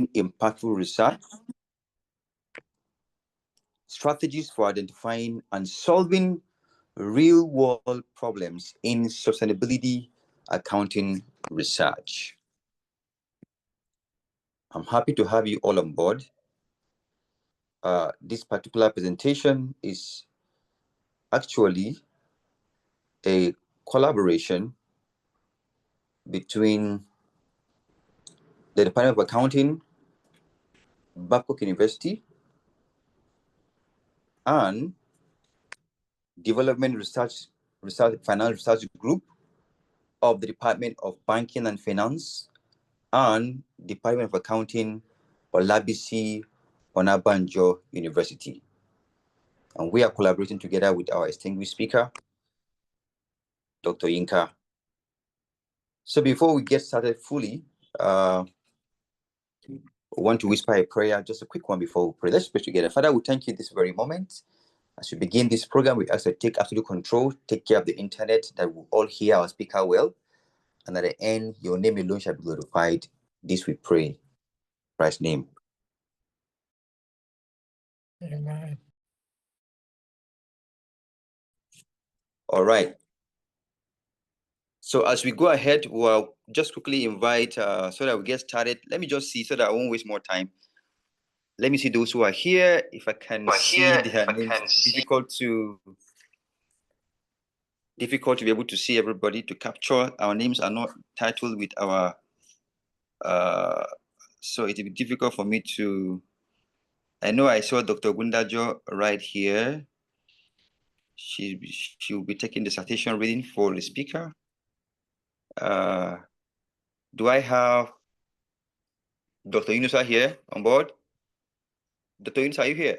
impactful research, strategies for identifying and solving real-world problems in sustainability accounting research. I'm happy to have you all on board. This particular presentation is actually a collaboration between the Department of Accounting, Babcock University, and Development Finance Research Group of the Department of Banking and Finance and Department of Accounting, Olabisi Onabanjo University. And we are collaborating together with our distinguished speaker, Dr. Yinka. So before we get started fully, we want to whisper a prayer, just a quick one before we pray. Let's pray together. Father, we thank you this very moment. As we begin this program, we ask you to take absolute control, take care of the internet, that we all hear our speaker well. And at the end, your name alone shall be glorified. This we pray. In Christ's name. Amen. All right. So as we go ahead, we'll just quickly invite, so that we get started. Let me just see so that I won't waste more time. Let me see those who are here. If I can see their names, difficult to be able to see everybody, to capture. Our names are not titled with our, so it will be difficult for me to, I know I saw Dr. Gundajo right here. She will be taking the citation reading for the speaker. Do I have Dr. Yunusa here on board? Dr. Yunus, are you here?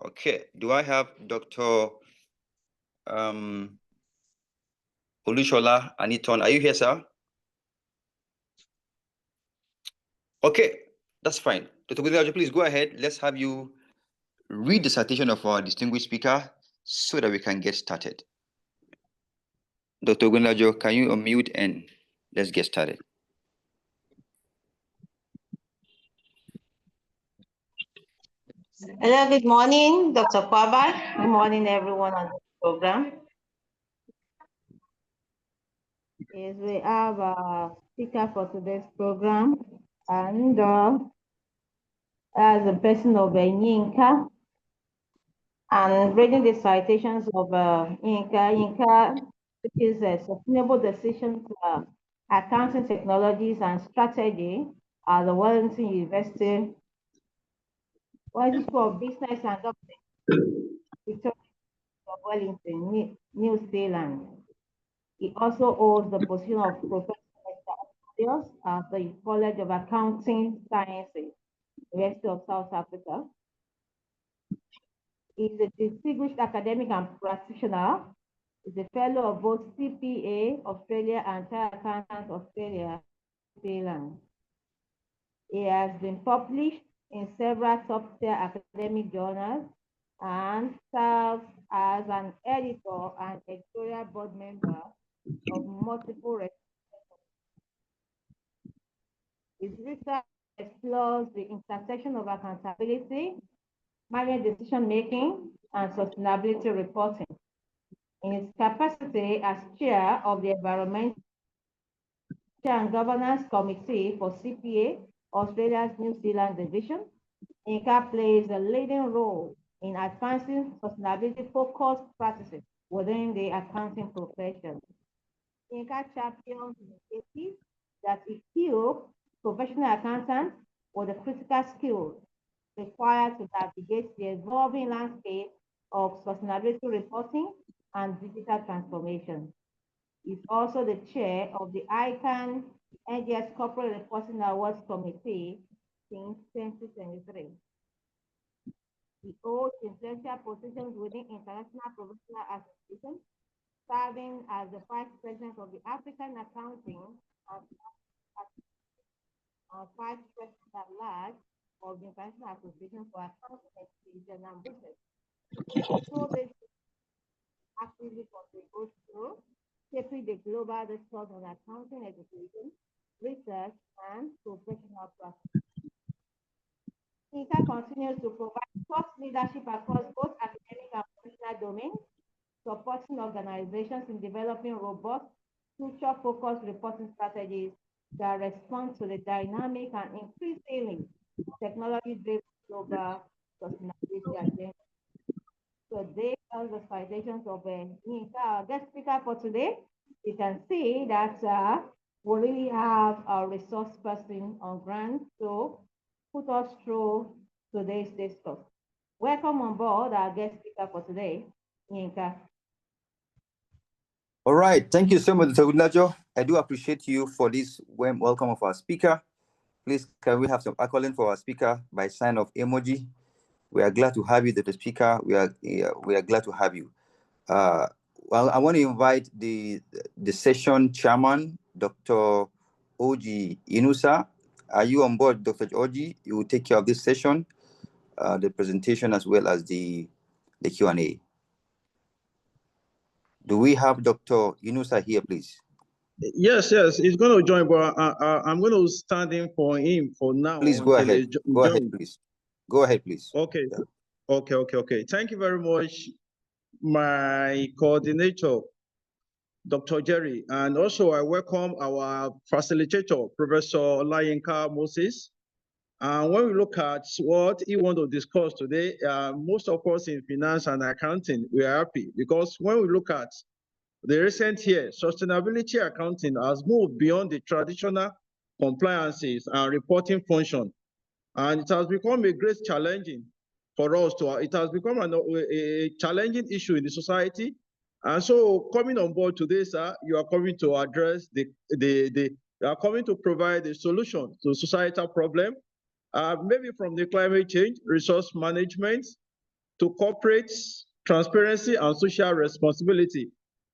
Okay. Do I have Dr. Olushola Aniton? Are you here, sir? Okay, that's fine. Dr. Gundajo, please go ahead. Let's have you read the citation of our distinguished speaker so that we can get started. Dr. Gundajo, can you unmute and let's get started. Hello, good morning, Dr. Kwaba. Good morning, everyone on the program. Yes, we have a speaker for today's program, and as a person of Yinka, and reading the citations of Yinka, which is a sustainable decisions, accounting technologies and strategy at the Wellington University, School of Business and Government, Victoria of Wellington, New Zealand. He also holds the position of Professor at the College of Accounting Sciences, University of South Africa. He is a distinguished academic and practitioner. He's a fellow of both CPA Australia and Chartered Accountants Australia, New Zealand. He has been published in several top-tier academic journals and serves as an editor and editorial board member of multiple. His research explores the intersection of accountability, management decision-making, and sustainability reporting. In his capacity as chair of the Environmental and Governance Committee for CPA, Australia's New Zealand division, Yinka plays a leading role in advancing sustainability-focused practices within the accounting profession. Yinka champions initiatives that equip professional accountants with the critical skills required to navigate the evolving landscape of sustainability reporting and digital transformation. He's also the chair of the ICANN NGS Corporate Reporting Awards Committee since 2023. He holds influential positions within international professional associations, serving as the vice president of the African Accounting and vice president at large of the International Association for Accounting Education and Business. So this actively contributes to shaping the global discourse on accounting education, research, and professional practice. Yinka continues to provide thought leadership across both academic and professional domains, supporting organizations in developing robust, future-focused reporting strategies that respond to the dynamic and increasingly technology-driven global sustainability agenda. So they are the citations of Yinka, our guest speaker for today. You can see that we really have a resource person on ground to put us through today's discourse. Welcome on board our guest speaker for today, Yinka. All right. Thank you so much, Dr. Gudnajo. I do appreciate you for this warm welcome of our speaker. Please, can we have some accolade for our speaker by sign of emoji? We are glad to have you, Dr. Speaker. We are glad to have you. Uh, well, I want to invite the session chairman, Dr. Oji Inusa. Are you on board, Dr. Oji? You will take care of this session, the presentation as well as the Q&A. Do we have Dr. Inusa here, please? Yes, he's going to join, but I'm going to stand in for him for now Please go until ahead. he Go ahead, joins. please. Go ahead, please. Okay, Yeah. okay. Thank you very much, my coordinator, Dr. Jerry. And also I welcome our facilitator, Professor Yinka Moses. And when we look at what he wants to discuss today, most of us in finance and accounting, we are happy because when we look at the recent year, sustainability accounting has moved beyond the traditional compliances and reporting function. And it has become a great challenging for us it has become a challenging issue in the society. And so coming on board today, sir, you are coming to address you are coming to provide a solution to societal problem, maybe from the climate change, resource management, to corporate transparency and social responsibility.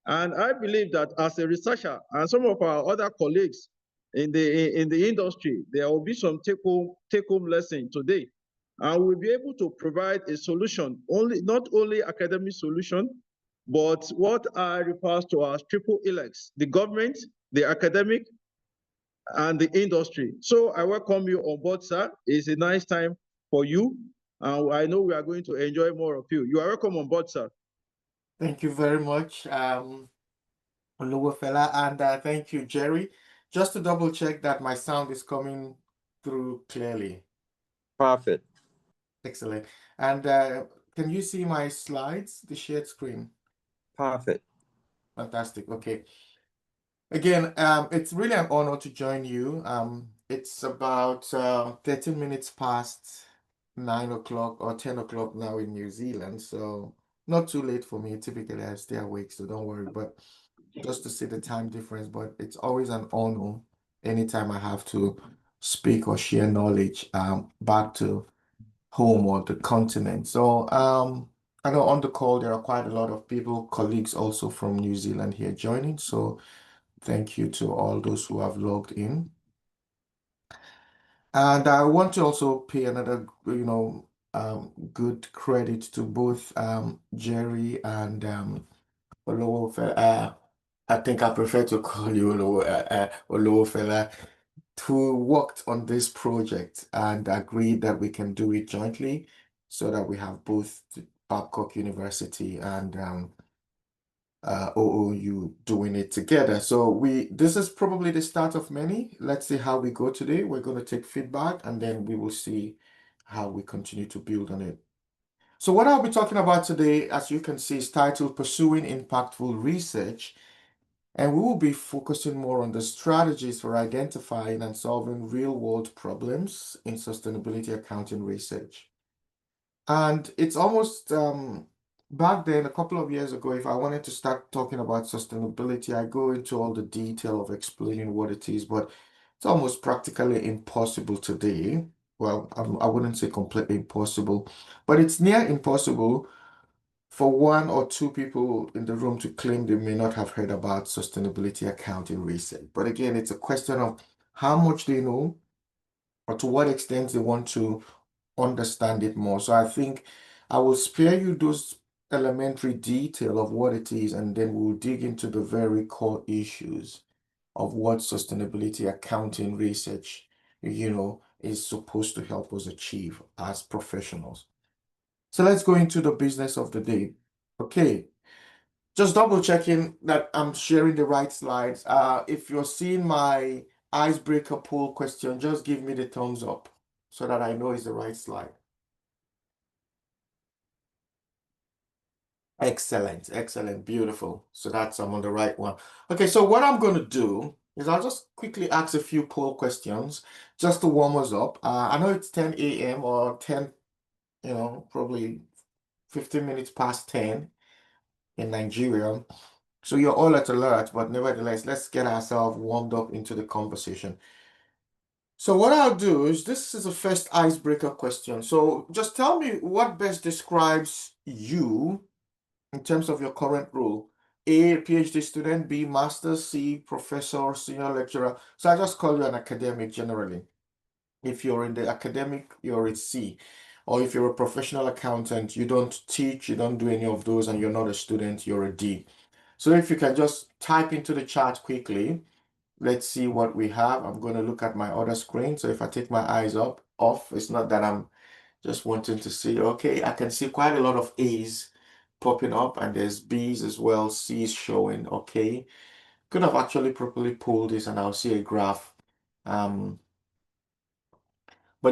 And I believe that as a researcher and some of our other colleagues in the industry, there will be some take-home lesson today. And we'll be able to provide a solution, not only academic solution, but what I refer to as triple helix, the government, the academic, and the industry. So I welcome you on board, sir. It's a nice time for you. I know we are going to enjoy more of you. You are welcome on board, sir. Thank you very much, Oluwafela, and thank you, Jerry. Just to double check that my sound is coming through clearly. Perfect. Excellent. And can you see my slides, the shared screen? Perfect. Fantastic. Okay. Again, it's really an honor to join you. It's about 13 minutes past 9 o'clock or 10 o'clock now in New Zealand, so not too late for me. Typically, I stay awake, so don't worry. But just to see the time difference, but it's always an honor anytime I have to speak or share knowledge back to home or the continent. So I know on the call there are quite a lot of people, colleagues also from New Zealand here joining. So thank you to all those who have logged in. And I want to also pay another, good credit to both Jerry and Olowofe. I think I prefer to call you Olowofela, who worked on this project and agreed that we can do it jointly so that we have both Babcock University and OOU doing it together. So this is probably the start of many. Let's see how we go today. We're going to take feedback and then we will see how we continue to build on it. So what I'll be talking about today, as you can see, is titled Pursuing Impactful Research. And we will be focusing more on the strategies for identifying and solving real-world problems in sustainability accounting research. And it's almost back then, a couple of years ago, if I wanted to start talking about sustainability, I go into all the detail of explaining what it is, but it's almost practically impossible today. Well, I wouldn't say completely impossible, but it's near impossible for one or two people in the room to claim they may not have heard about sustainability accounting research. But again, it's a question of how much they know or to what extent they want to understand it more. So I think I will spare you those elementary detail of what it is, and then we'll dig into the very core issues of what sustainability accounting research, is supposed to help us achieve as professionals. So let's go into the business of the day. Okay, just double checking that I'm sharing the right slides. If you're seeing my icebreaker poll question, just give me the thumbs up so that I know it's the right slide. Excellent, excellent, beautiful. So I'm on the right one. Okay, so what I'm going to do is I'll just quickly ask a few poll questions just to warm us up. I know it's 10 a.m. or 10, probably 15 minutes past 10 in Nigeria. So you're all at alert, but nevertheless, let's get ourselves warmed up into the conversation. So what I'll do is, this is the first icebreaker question. So just tell me what best describes you in terms of your current role. A, PhD student, B, master, C, professor, senior lecturer. So I just call you an academic generally. If you're in the academic, you're a C. Or if you're a professional accountant, you don't teach, you don't do any of those, and you're not a student, you're a D. So if you can just type into the chat quickly, let's see what we have. I'm going to look at my other screen. So if I take my eyes off, it's not that I'm just wanting to see. Okay, I can see quite a lot of A's popping up, and there's B's as well, C's showing. Okay, could have actually properly pulled this and I'll see a graph. But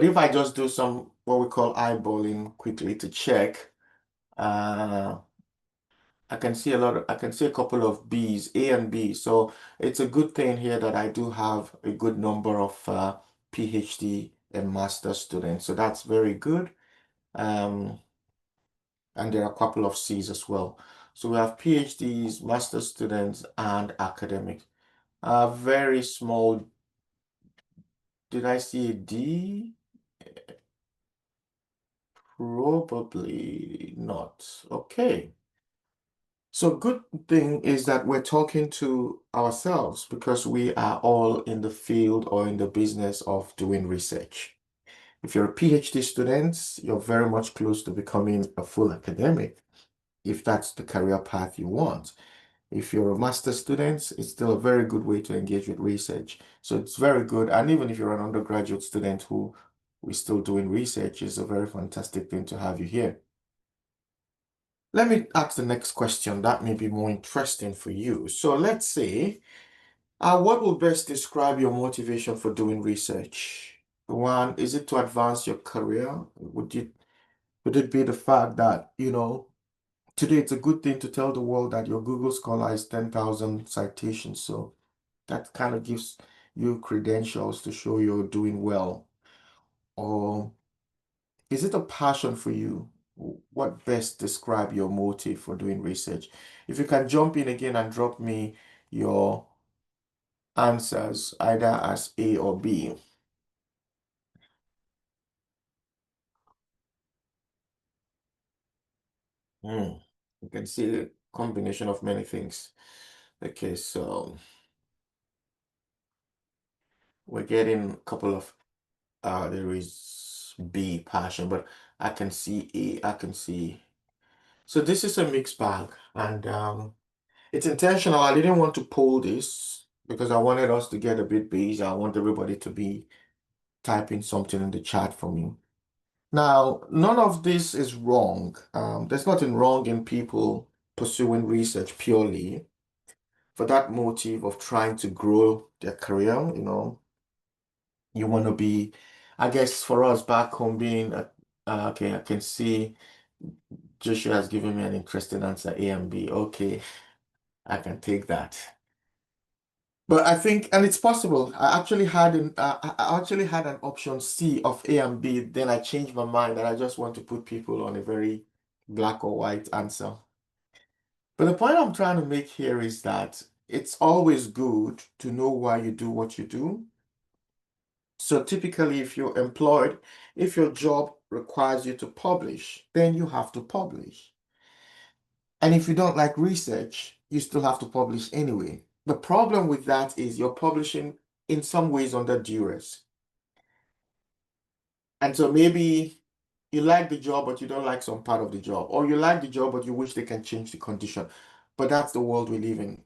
if I just do some what we call eyeballing quickly to check, I can see a couple of B's, A and B. So it's a good thing here that I do have a good number of PhD and master students. So that's very good. And there are a couple of C's as well. So we have PhDs, master students, and academics. Very small. Did I see a D? Probably not. Okay. So good thing is that we're talking to ourselves because we are all in the field or in the business of doing research. If you're a PhD student, you're very much close to becoming a full academic, if that's the career path you want. If you're a master's student, it's still a very good way to engage with research. So it's very good. And even if you're an undergraduate student who is still doing research, it's a very fantastic thing to have you here. Let me ask the next question that may be more interesting for you. So let's say, what will best describe your motivation for doing research? One, is it to advance your career? Would it be the fact that, today it's a good thing to tell the world that your Google Scholar is 10,000 citations. So that kind of gives you credentials to show you're doing well. Or is it a passion for you? What best describe your motive for doing research? If you can jump in again and drop me your answers, either as A or B. You can see a combination of many things. Okay, so we're getting a couple of, there is B, passion, but I can see A, I can see. So this is a mixed bag, and it's intentional. I didn't want to pull this because I wanted us to get a bit busy. I want everybody to be typing something in the chat for me. Now, none of this is wrong. There's nothing wrong in people pursuing research purely for that motive of trying to grow their career. You want to be, I guess, for us back home being, okay, I can see Joshua has given me an interesting answer, A and B. Okay, I can take that. But I think, and it's possible. I actually had an option C of A and B. Then I changed my mind, and I just want to put people on a very black or white answer. But the point I'm trying to make here is that it's always good to know why you do what you do. So typically, if you're employed, if your job requires you to publish, then you have to publish. And if you don't like research, you still have to publish anyway. The problem with that is you're publishing in some ways under duress. And so maybe You like the job, but you don't like some part of the job, or you like the job, but you wish they can change the condition. But that's the world we live in.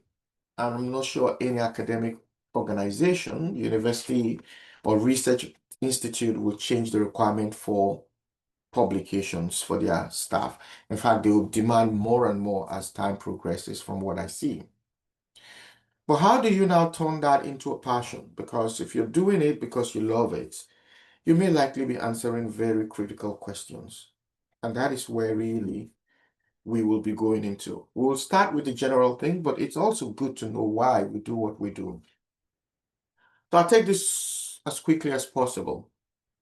And I'm not sure any academic organization, university, or research institute will change the requirement for publications for their staff. In fact, they will demand more and more as time progresses from what I see. But how do you now turn that into a passion? Because if you're doing it because you love it, you may likely be answering very critical questions. And that is where really we will be going into. We'll start with the general thing, but it's also good to know why we do what we do. So I'll take this as quickly as possible,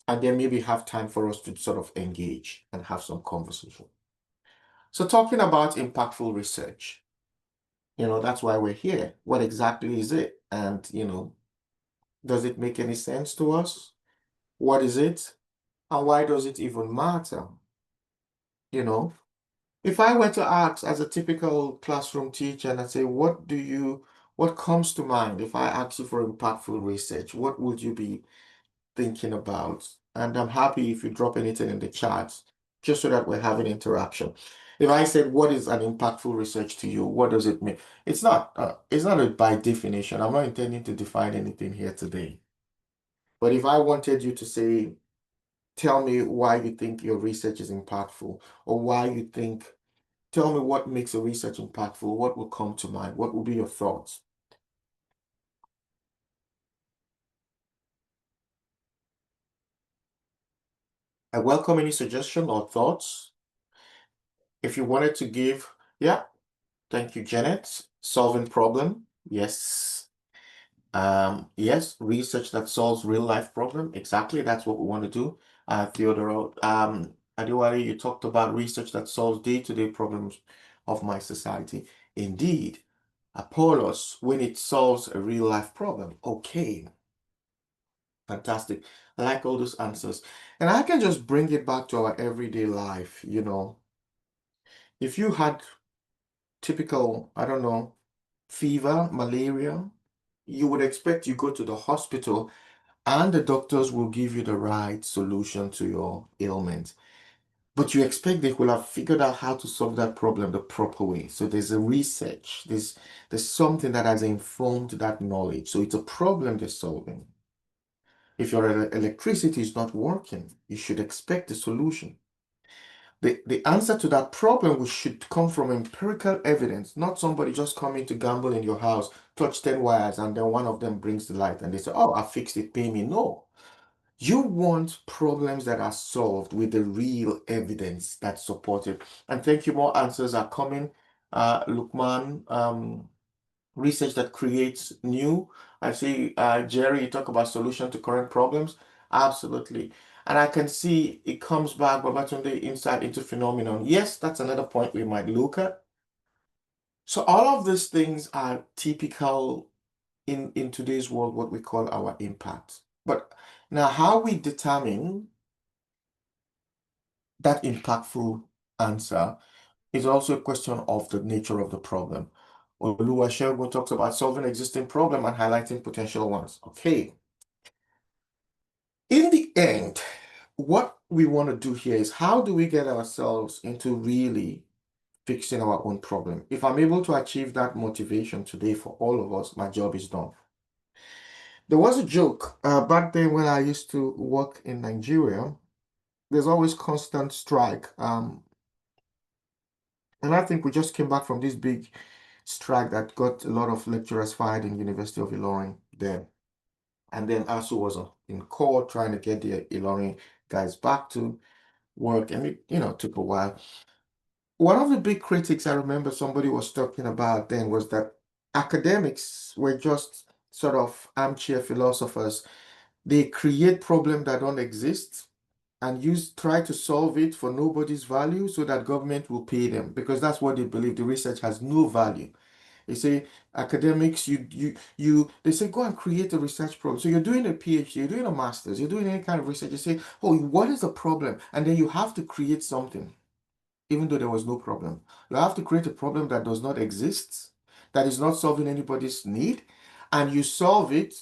and then maybe have time for us to sort of engage and have some conversation. So talking about impactful research, that's why we're here. What exactly is it? And, does it make any sense to us? What is it? And why does it even matter? If I were to ask as a typical classroom teacher and I say, what comes to mind if I ask you for impactful research? What would you be thinking about? And I'm happy if you drop anything in the chat, just so that we're having interaction. If I said, what is an impactful research to you? What does it mean? It's not a by definition. I'm not intending to define anything here today. But if I wanted you to say, tell me why you think your research is impactful, or tell me what makes a research impactful, what will come to mind? What will be your thoughts? I welcome any suggestion or thoughts. If you wanted to give, yeah, thank you, Janet. Solving problem, yes. Yes, research that solves real life problem. Exactly, that's what we want to do. Theodore, Adewale, you talked about research that solves day-to-day problems of my society. Indeed, Apollos, when it solves a real life problem. Okay, fantastic. I like all those answers. And I can just bring it back to our everyday life. If you had typical, I don't know, fever, malaria, you would expect you go to the hospital and the doctors will give you the right solution to your ailment. But you expect they will have figured out how to solve that problem the proper way. So there's a research, there's something that has informed that knowledge. So it's a problem they're solving. If your electricity is not working, you should expect a solution. The answer to that problem should come from empirical evidence, not somebody just coming to gamble in your house, touch 10 wires, and then one of them brings the light and they say, oh, I fixed it, pay me. No. You want problems that are solved with the real evidence that's supported. And thank you, more answers are coming. Lukman, research that creates new. I see, Jerry, you talk about solution to current problems. Absolutely. And I can see it comes back, Babatunde, insight into phenomenon. Yes, that's another point we might look at. So all of these things are typical in today's world, what we call our impact. But now how we determine that impactful answer is also a question of the nature of the problem. Oluwasegun talks about solving existing problem and highlighting potential ones. Okay. In the end, what we want to do here is how do we get ourselves into really fixing our own problem? If I'm able to achieve that motivation today for all of us, my job is done. There was a joke back then when I used to work in Nigeria. There's always constant strike. And I think we just came back from this big strike that got a lot of lecturers fired in University of Ilorin then. And then ASU was in court trying to get the Ilorin guys back to work. And it took a while. One of the big critics I remember somebody was talking about then was that academics were just sort of armchair philosophers. They create problems that don't exist and try to solve it for nobody's value so that government will pay them, because that's what they believe. The research has no value. They say academics, they say go and create a research program. So you're doing a PhD, you're doing a master's, you're doing any kind of research. You say, oh, what is the problem? And then you have to create something, even though there was no problem. You have to create a problem that does not exist, that is not solving anybody's need, and you solve it,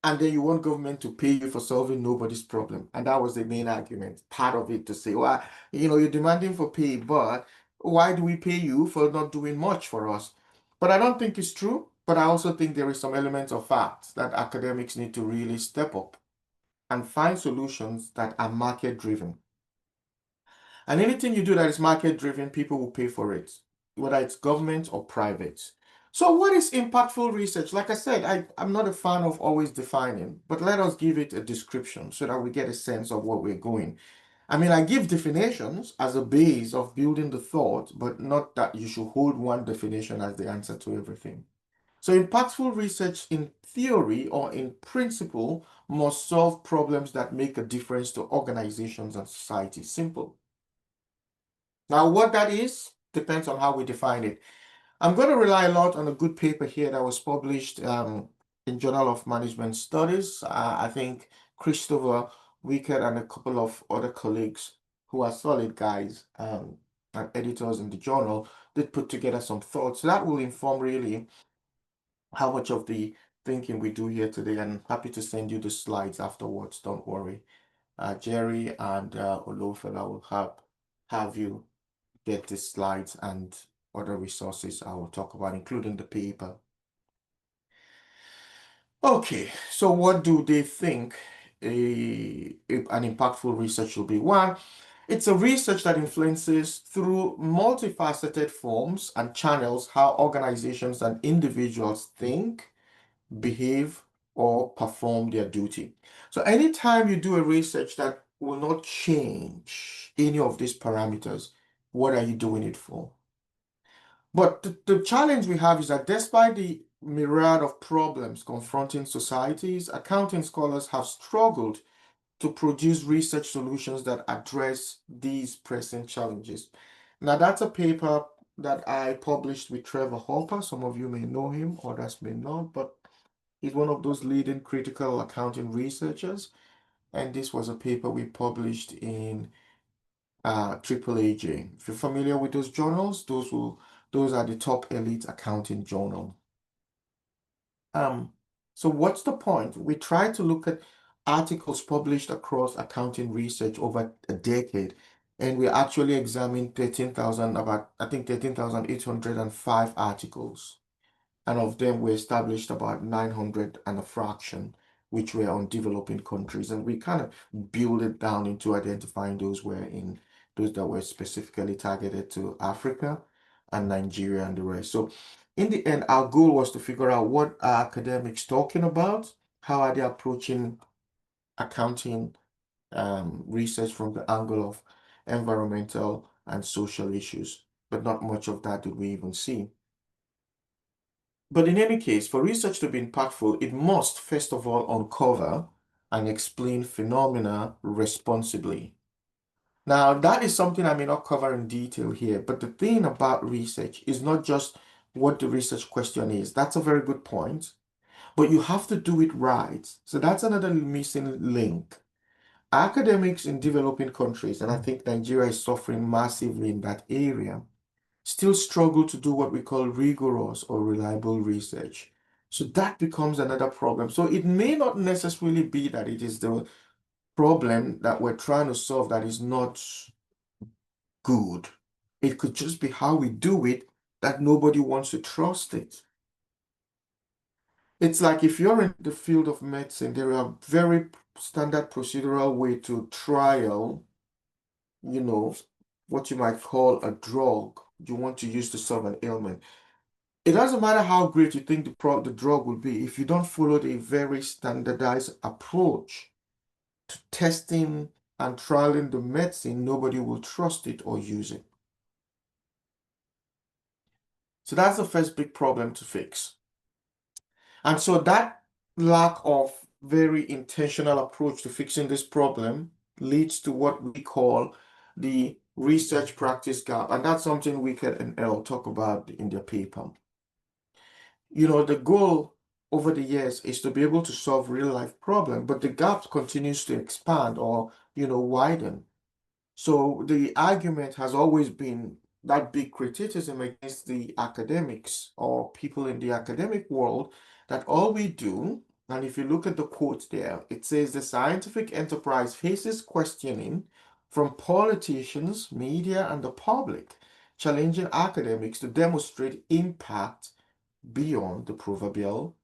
and then you want government to pay you for solving nobody's problem. And that was the main argument, part of it, to say, well, you're demanding for pay, but why do we pay you for not doing much for us? But I don't think it's true. But I also think there is some elements of fact that academics need to really step up and find solutions that are market driven. And anything you do that is market driven, people will pay for it, whether it's government or private. So what is impactful research? Like I said, I'm not a fan of always defining, but let us give it a description so that we get a sense of what we're going. I mean, I give definitions as a base of building the thought, but not that you should hold one definition as the answer to everything. So impactful research in theory or in principle must solve problems that make a difference to organizations and society. Simple. Now, what that is depends on how we define it. I'm going to rely a lot on a good paper here that was published in Journal of Management Studies. I think Christopher Wickett and a couple of other colleagues who are solid guys and editors in the journal did put together some thoughts. That will inform really how much of the thinking we do here today. And happy to send you the slides afterwards. Don't worry. Jerry and Olofela will have you get the slides and other resources I will talk about, including the paper. Okay, so what do they think an impactful research will be? One, it's a research that influences through multifaceted forms and channels how organizations and individuals think, behave, or perform their duty. So anytime you do a research that will not change any of these parameters, what are you doing it for? But the challenge we have is that despite the myriad of problems confronting societies, accounting scholars have struggled to produce research solutions that address these pressing challenges. Now, that's a paper that I published with Trevor Hopper. Some of you may know him, others may not, but he's one of those leading critical accounting researchers. And this was a paper we published in AAAJ. If you're familiar with those journals, those are the top elite accounting journal. So what's the point? We try to look at articles published across accounting research over a decade, and we actually examined 13,805 articles. And of them, we established about 900 and a fraction, which were on developing countries. And we kind of build it down into identifying those that were specifically targeted to Africa and Nigeria and the rest. So in the end, our goal was to figure out what are academics talking about, how are they approaching accounting research from the angle of environmental and social issues. But not much of that did we even see. But in any case, for research to be impactful, it must first of all uncover and explain phenomena responsibly. Now, that is something I may not cover in detail here, but the thing about research is not just what the research question is. That's a very good point, but you have to do it right. So that's another missing link. Academics in developing countries, and I think Nigeria is suffering massively in that area, still struggle to do what we call rigorous or reliable research. So that becomes another problem. So it may not necessarily be that it is the problem that we're trying to solve that is not good. It could just be how we do it that nobody wants to trust it. It's like if you're in the field of medicine, there are very standard procedural way to trial, what you might call a drug you want to use to solve an ailment. It doesn't matter how great you think the drug will be if you don't follow a very standardized approach to testing and trialing the medicine, nobody will trust it or use it. So that's the first big problem to fix. And so that lack of very intentional approach to fixing this problem leads to what we call the research practice gap. And that's something Wickett and Elle talk about in their paper. The goal over the years is to be able to solve real life problem, but the gap continues to expand or, widen. So the argument has always been that big criticism against the academics or people in the academic world that all we do And if you look at the quote there, it says the scientific enterprise faces questioning from politicians, media, and the public, challenging academics to demonstrate impact beyond the proverbial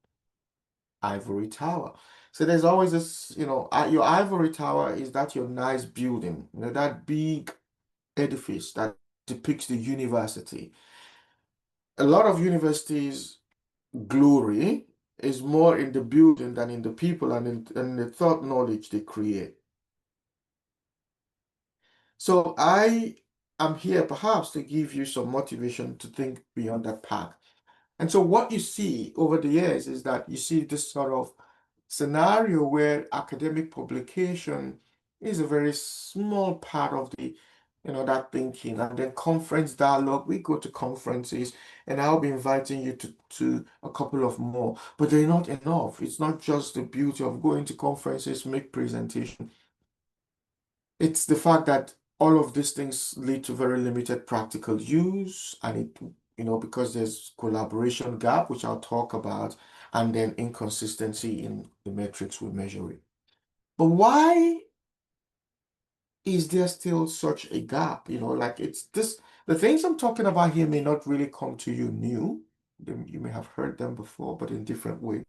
ivory tower. So there's always this, your ivory tower is that your nice building, that big edifice that depicts the university. A lot of universities' glory is more in the building than in the people and the thought knowledge they create. So I am here perhaps to give you some motivation to think beyond that path. And so what you see over the years is that you see this sort of scenario where academic publication is a very small part of the, that thinking. And then conference dialogue, we go to conferences, and I'll be inviting you to a couple of more, but they're not enough. It's not just the beauty of going to conferences, make presentation. It's the fact that all of these things lead to very limited practical use, and because there's collaboration gap, which I'll talk about, and then inconsistency in the metrics we measure it. But why is there still such a gap? Like it's this, the things I'm talking about here may not really come to you new. You may have heard them before, but in different way.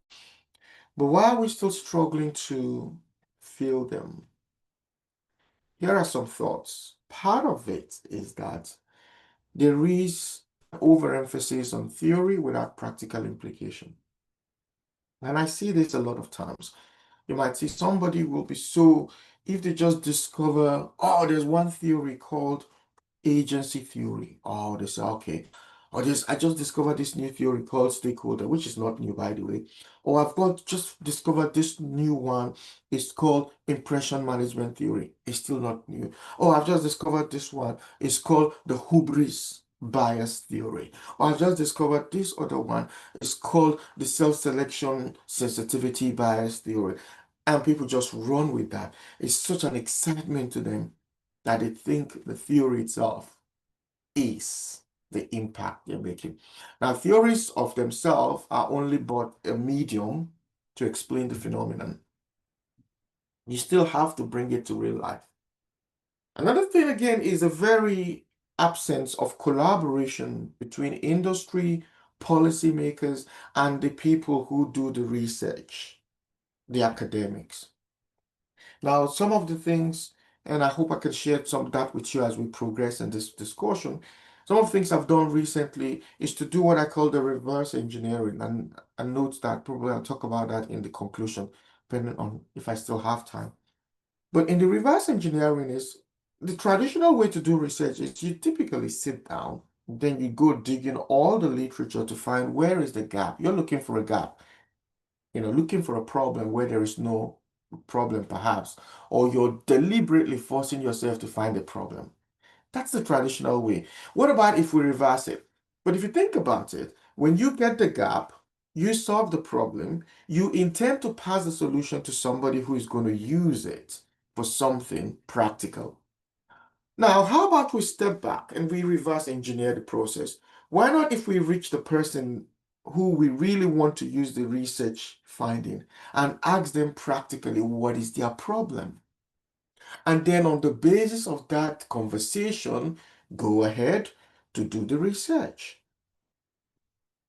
But why are we still struggling to feel them? Here are some thoughts. Part of it is that there is overemphasis on theory without practical implication. And I see this a lot of times. You might see somebody will be so, if they just discover, oh, there's one theory called agency theory. Oh, they say, okay. Or I just discovered this new theory called stakeholder, which is not new, by the way. Or just discovered this new one. It's called impression management theory. It's still not new. Or I've just discovered this one. It's called the hubris bias theory. Or I've just discovered this other one. It's called the self-selection sensitivity bias theory. And people just run with that. It's such an excitement to them that they think the theory itself is the impact they're making. Now, theories of themselves are only but a medium to explain the phenomenon. You still have to bring it to real life. Another thing, again, is a very absence of collaboration between industry, policymakers, and the people who do the research, the academics. Now, some of the things, and I hope I can share some of that with you as we progress in this discussion. Some of the things I've done recently is to do what I call the reverse engineering, and note that probably I'll talk about that in the conclusion, depending on if I still have time. But in the reverse engineering is the traditional way to do research is you typically sit down, then you go digging all the literature to find where is the gap. You're looking for a gap, looking for a problem where there is no problem perhaps, or you're deliberately forcing yourself to find a problem. That's the traditional way. What about if we reverse it? But if you think about it, when you get the gap, you solve the problem, you intend to pass the solution to somebody who is going to use it for something practical. Now, how about we step back and we reverse engineer the process? Why not if we reach the person who we really want to use the research finding and ask them practically what is their problem? And then on the basis of that conversation, go ahead to do the research.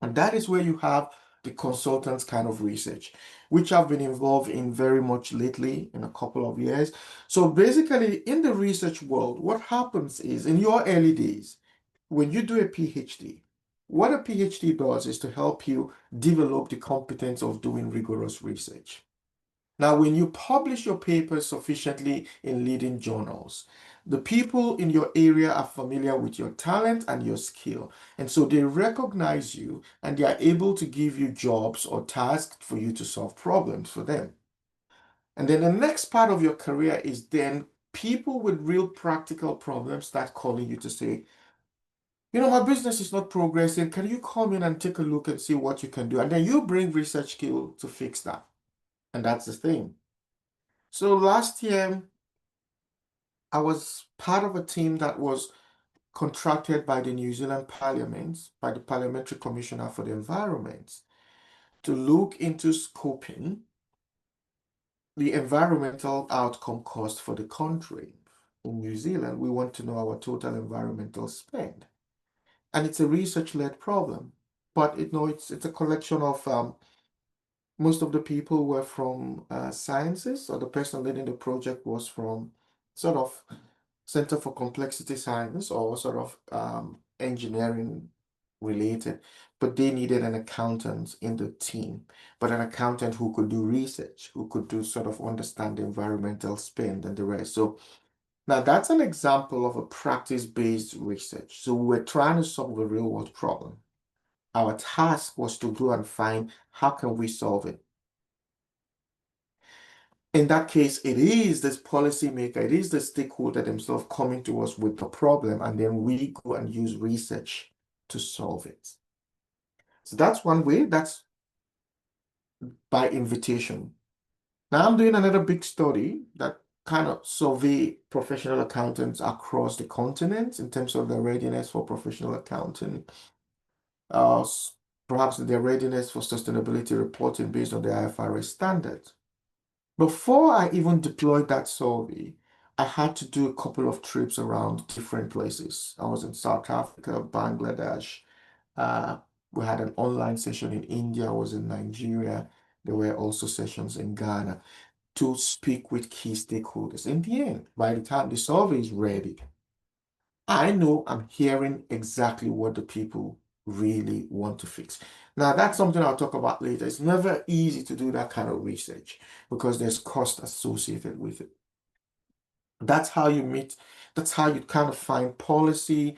And that is where you have the consultants kind of research, which I've been involved in very much lately in a couple of years. So basically, in the research world, what happens is in your early days, when you do a PhD, what a PhD does is to help you develop the competence of doing rigorous research. Now, when you publish your papers sufficiently in leading journals, the people in your area are familiar with your talent and your skill. And so they recognize you and they are able to give you jobs or tasks for you to solve problems for them. And then the next part of your career is then people with real practical problems start calling you to say, my business is not progressing. Can you come in and take a look and see what you can do? And then you bring research skill to fix that. And that's the thing. So last year, I was part of a team that was contracted by the New Zealand Parliament, by the Parliamentary Commissioner for the Environment, to look into scoping the environmental outcome cost for the country. In New Zealand, we want to know our total environmental spend. And it's a research-led problem. But it's a collection of most of the people were from sciences, or the person leading the project was from sort of Center for Complexity Science, or sort of engineering related, but they needed an accountant in the team, but an accountant who could do research, who could do sort of understand the environmental spend and the rest. So now that's an example of a practice-based research. So we were trying to solve a real-world problem. Our task was to go and find how can we solve it. In that case, it is this policymaker, it is the stakeholder themselves coming to us with the problem, and then we go and use research to solve it. So that's one way, that's by invitation. Now I'm doing another big study that kind of survey professional accountants across the continent in terms of their readiness for professional accounting, uh, perhaps their readiness for sustainability reporting based on the IFRS standards. Before I even deployed that survey, I had to do a couple of trips around different places. I was in South Africa, Bangladesh. Uh, we had an online session in India. I was in Nigeria. There were also sessions in Ghana to speak with key stakeholders. In the end, by the time the survey is ready, I know I'm hearing exactly what the people really want to fix. Now, that's something I'll talk about later. It's never easy to do that kind of research because there's cost associated with it. That's how you meet, that's how you kind of find policy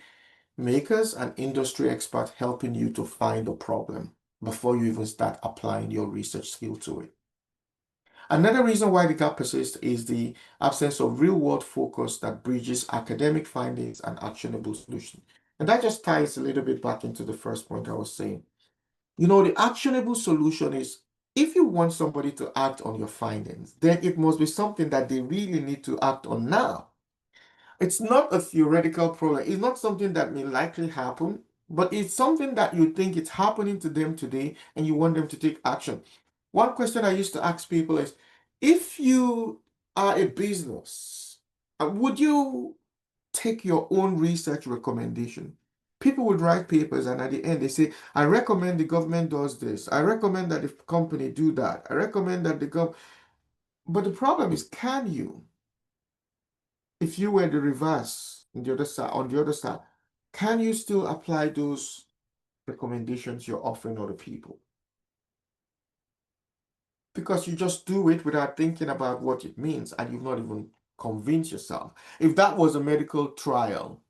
makers and industry experts helping you to find a problem before you even start applying your research skill to it. Another reason why the gap persists is the absence of real-world focus that bridges academic findings and actionable solutions. And that just ties a little bit back into the first point I was saying. You know, the actionable solution is if you want somebody to act on your findings, then it must be something that they really need to act on now. It's not a theoretical problem. It's not something that may likely happen, but it's something that you think it's happening to them today and you want them to take action. One question I used to ask people is, if you are a business, would you take your own research recommendation? People would write papers and at the end they say, I recommend the government does this. I recommend that the company do that. I recommend that the government. But the problem is, can you? If you were the reverse on the other side, can you still apply those recommendations you're offering other people? Because you just do it without thinking about what it means and you've not even convinced yourself. If that was a medical trial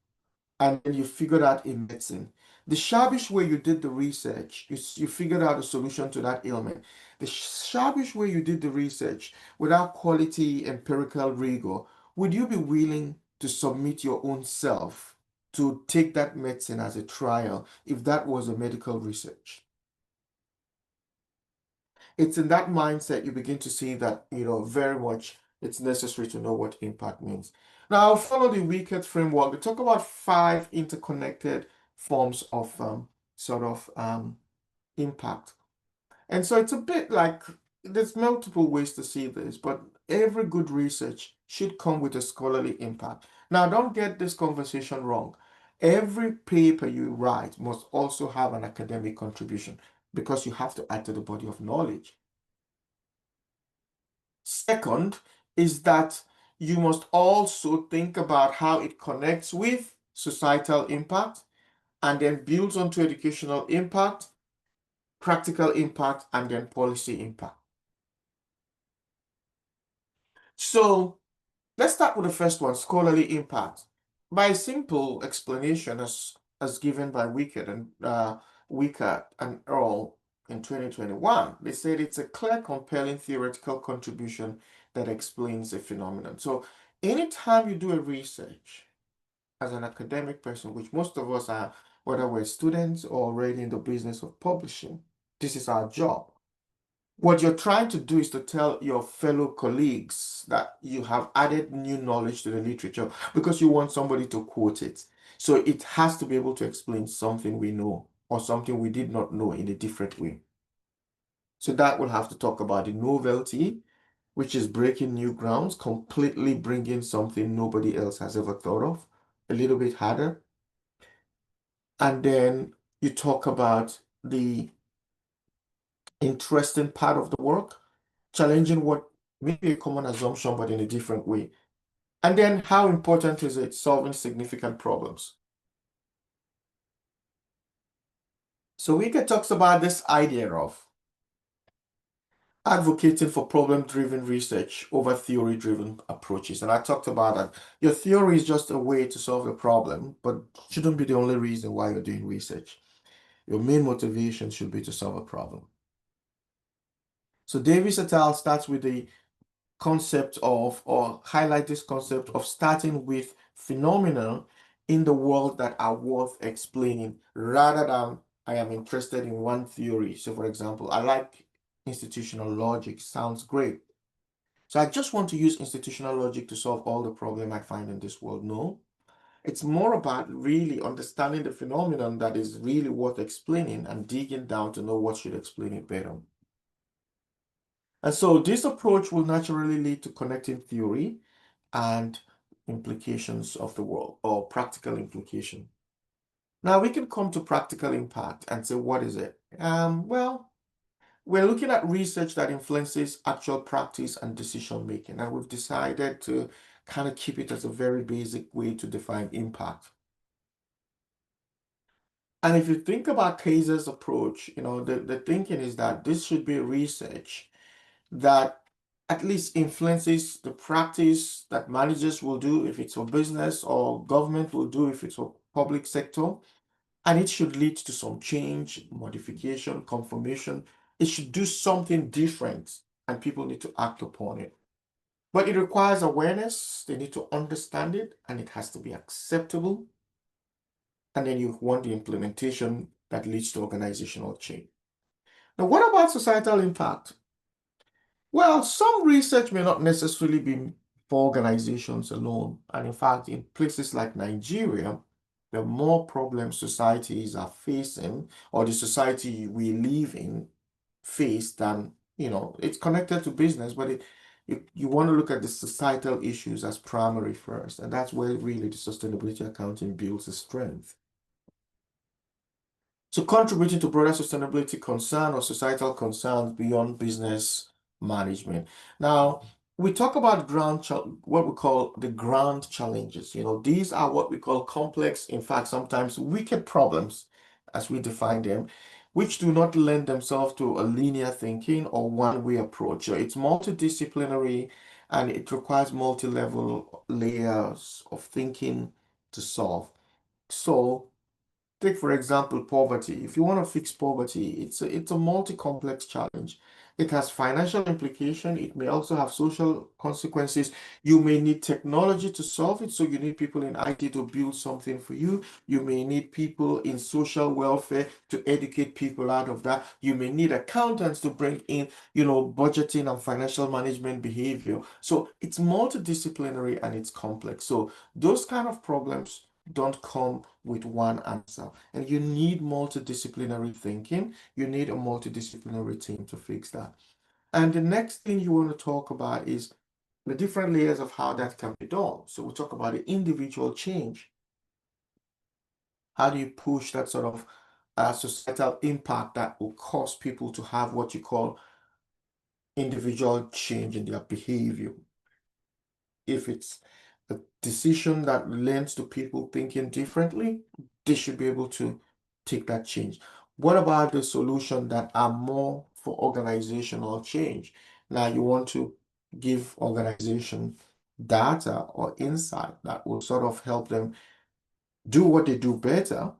and then you figured out in medicine, the shabbish way you did the research, you figured out a solution to that ailment. The shabbish way you did the research without quality empirical rigor, would you be willing to submit your own self to take that medicine as a trial if that was a medical research? It's in that mindset you begin to see that, very much it's necessary to know what impact means. Now, I'll follow the WICAT framework. We talk about 5 interconnected forms of impact. And so it's a bit like there's multiple ways to see this, but every good research should come with a scholarly impact. Now, don't get this conversation wrong. Every paper you write must also have an academic contribution because you have to add to the body of knowledge. Second is that you must also think about how it connects with societal impact and then builds onto educational impact, practical impact, and then policy impact. So let's start with the first one, scholarly impact. By simple explanation as given by Wickett and Earl in 2021, they said it's a clear, compelling theoretical contribution that explains a phenomenon. So anytime you do a research as an academic person, which most of us are, whether we're students or already in the business of publishing, this is our job. What you're trying to do is to tell your fellow colleagues that you have added new knowledge to the literature because you want somebody to quote it. So it has to be able to explain something we know or something we did not know in a different way. So that will have to talk about the novelty, which is breaking new grounds, completely bringing something nobody else has ever thought of, a little bit harder. And then you talk about the interesting part of the work, challenging what may be a common assumption, but in a different way. And then how important is it solving significant problems? So Yinka talks about this idea of advocating for problem-driven research over theory-driven approaches. And I talked about that. Your theory is just a way to solve a problem, but shouldn't be the only reason why you're doing research. Your main motivation should be to solve a problem. So Davis et al. Starts with the concept of, or highlight this concept of starting with phenomena in the world that are worth explaining rather than I am interested in one theory. So for example, I like institutional logic, sounds great. So I just want to use institutional logic to solve all the problem I find in this world. No, it's more about really understanding the phenomenon that is really worth explaining and digging down to know what should explain it better. And so this approach will naturally lead to connecting theory and implications of the world, or practical implication. Now we can come to practical impact and say, what is it? Well, we're looking at research that influences actual practice and decision making, and we've decided to kind of keep it as a very basic way to define impact. And if you think about Kaiser's approach, the thinking is that this should be research that at least influences the practice that managers will do if it's for business, or government will do if it's for public sector. And it should lead to some change, modification, confirmation. It should do something different, and people need to act upon it. But it requires awareness. They need to understand it, and it has to be acceptable. And then you want the implementation that leads to organizational change. Now, what about societal impact? Well, some research may not necessarily be for organizations alone. And in fact, in places like Nigeria, the more problems societies are facing, or the society we live in face, than, it's connected to business, but you want to look at the societal issues as primary first. And that's where really the sustainability accounting builds its strength. So contributing to broader sustainability concern or societal concerns beyond business management. Now, we talk about what we call the ground challenges. These are what we call complex, in fact, sometimes wicked problems, as we define them, which do not lend themselves to a linear thinking or one-way approach. So it's multidisciplinary, and it requires multi-level layers of thinking to solve. So take, for example, poverty. If you want to fix poverty, it's a multi-complex challenge. It has financial implication. It may also have social consequences. You may need technology to solve it, so you need people in IT to build something for you. You may need people in social welfare to educate people out of that. You may need accountants to bring in, budgeting and financial management behavior. So it's multidisciplinary and it's complex. So those kind of problems don't come with one answer. And you need multidisciplinary thinking. You need a multidisciplinary team to fix that. And the next thing you want to talk about is the different layers of how that can be done. So we'll talk about the individual change. How do you push that sort of societal impact that will cause people to have what you call individual change in their behavior? If it's a decision that lends to people thinking differently, they should be able to take that change. What about the solution that are more for organizational change? Now you want to give organization data or insight that will sort of help them do what they do better,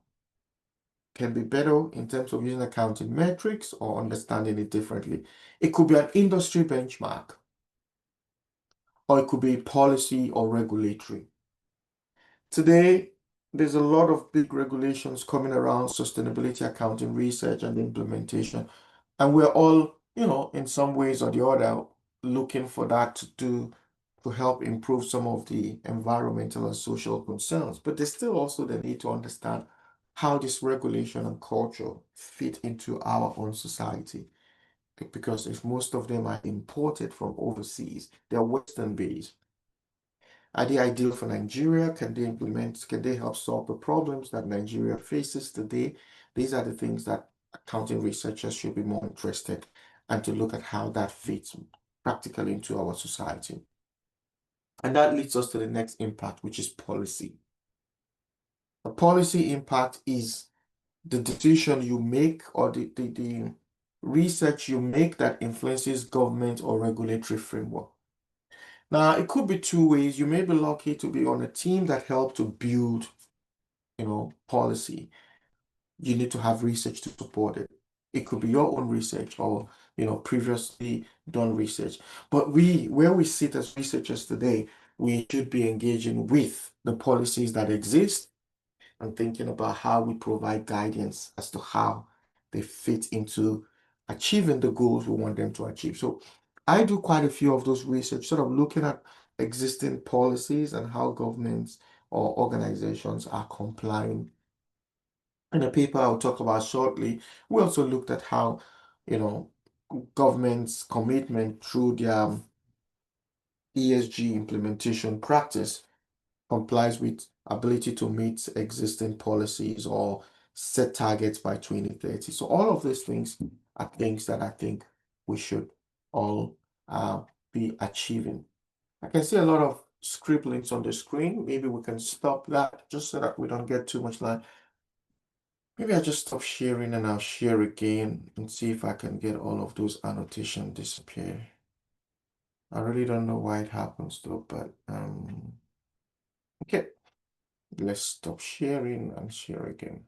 can be better in terms of using accounting metrics or understanding it differently. It could be an industry benchmark, or it could be policy or regulatory. Today, there's a lot of big regulations coming around sustainability accounting research and implementation. And we're all, in some ways or the other, looking for that to help improve some of the environmental and social concerns. But there's still also the need to understand how this regulation and culture fit into our own society. because if most of them are imported from overseas, they're Western based. Are they ideal for Nigeria? Can they help solve the problems that Nigeria faces today? These are the things that accounting researchers should be more interested and to look at how that fits practically into our society. And that leads us to the next impact, which is policy. The policy impact is the decision you make or the research you make that influences government or regulatory framework. Now, it could be two ways. You may be lucky to be on a team that helped to build, policy. You need to have research to support it. It could be your own research or, previously done research. But where we sit as researchers today, we should be engaging with the policies that exist and thinking about how we provide guidance as to how they fit into achieving the goals we want them to achieve. So I do quite a few of those research, sort of looking at existing policies and how governments or organizations are complying. In a paper I'll talk about shortly, we also looked at how, government's commitment through their ESG implementation practice complies with ability to meet existing policies or set targets by 2030. So all of these things are things that I think we should all be achieving. I can see a lot of scribblings on the screen. Maybe we can stop that just so that we don't get too much line. Maybe I just stop sharing and I'll share again and see if I can get all of those annotations disappear. I really don't know why it happens though, but okay. Let's stop sharing and share again.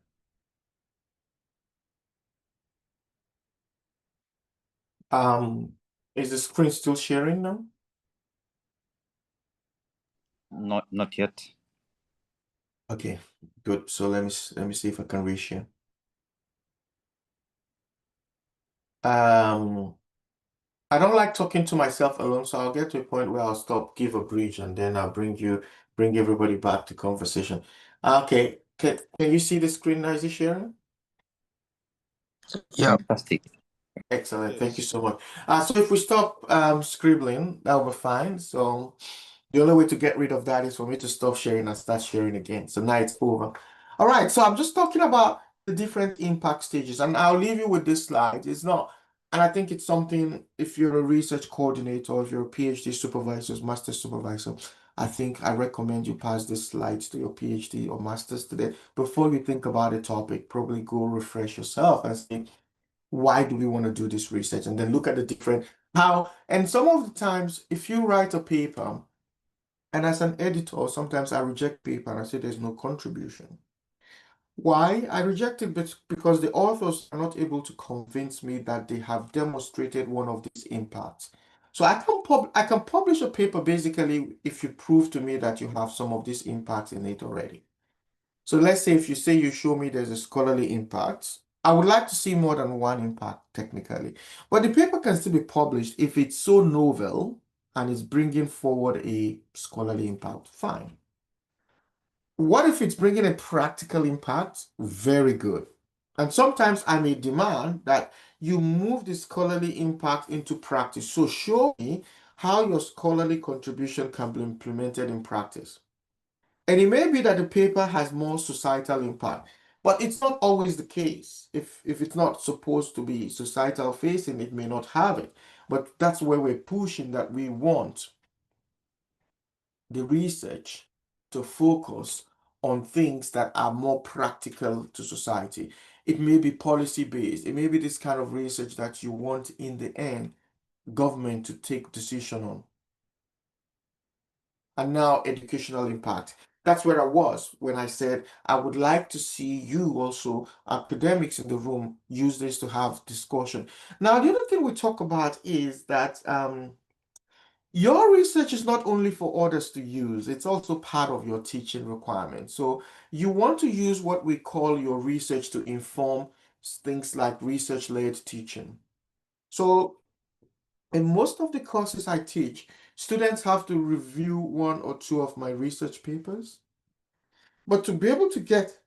Is the screen still sharing now? Not yet. Okay, good. So let me see if I can reshare. I don't like talking to myself alone, so I'll get to a point where I'll stop, give a bridge, and then I'll bring everybody back to conversation. Okay, can you see the screen now? Is it sharing? Yeah. Fantastic. Excellent. Thank you so much. So if we stop scribbling, that'll be fine. So the only way to get rid of that is for me to stop sharing and start sharing again. So now it's over. All right. So I'm just talking about the different impact stages, and I'll leave you with this slide. It's not, and I think it's something, if you're a research coordinator, if you're a PhD supervisor, master supervisor, I recommend you pass this slides to your PhD or master's today. Before you think about a topic, probably go refresh yourself and say, why do we want to do this research? And then look at the different and some of the times, if you write a paper, and as an editor, sometimes I reject paper and I say there's no contribution. Why? I reject it because the authors are not able to convince me that they have demonstrated one of these impacts. So I can publish a paper basically if you prove to me that you have some of these impacts in it already. So let's say if you say you show me there's a scholarly impact, I would like to see more than one impact technically. But the paper can still be published if it's so novel and it's bringing forward a scholarly impact. Fine. What if it's bringing a practical impact? Very good. And sometimes I may demand that you move the scholarly impact into practice. So show me how your scholarly contribution can be implemented in practice. And it may be that the paper has more societal impact, but it's not always the case. If it's not supposed to be societal facing, it may not have it. But that's where we're pushing that we want the research to focus on things that are more practical to society. It may be policy based. It may be this kind of research that you want in the end government to take decision on. And now educational impact. That's where I was when I said I would like to see you also, academics in the room, use this to have discussion. Now, the other thing we talk about is that your research is not only for others to use, it's also part of your teaching requirement. So you want to use what we call your research to inform things like research-led teaching. So in most of the courses I teach, students have to review one or two of my research papers. But to be able to get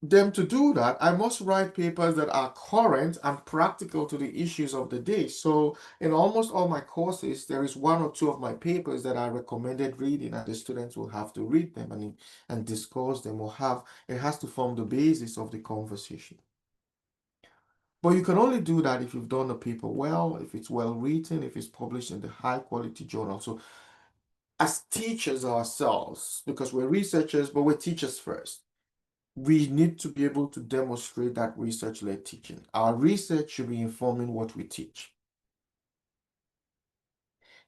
them to do that, I must write papers that are current and practical to the issues of the day. So in almost all my courses, there is one or two of my papers that are recommended reading, and the students will have to read them and discuss them, or it has to form the basis of the conversation. But you can only do that if you've done the paper well, if it's well written, if it's published in the high quality journal. So as teachers ourselves, because we're researchers, but we're teachers first, we need to be able to demonstrate that research-led teaching. Our research should be informing what we teach.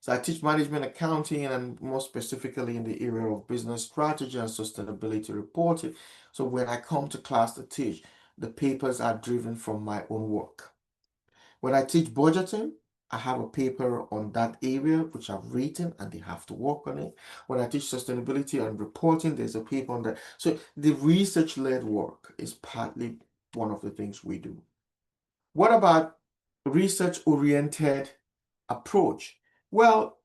So I teach management accounting, and more specifically in the area of business strategy and sustainability reporting. So when I come to class to teach, the papers are driven from my own work. When I teach budgeting, I have a paper on that area which I've written, and they have to work on it. When I teach sustainability and reporting, there's a paper on that. So the research-led work is partly one of the things we do. What about research-oriented approach? Well,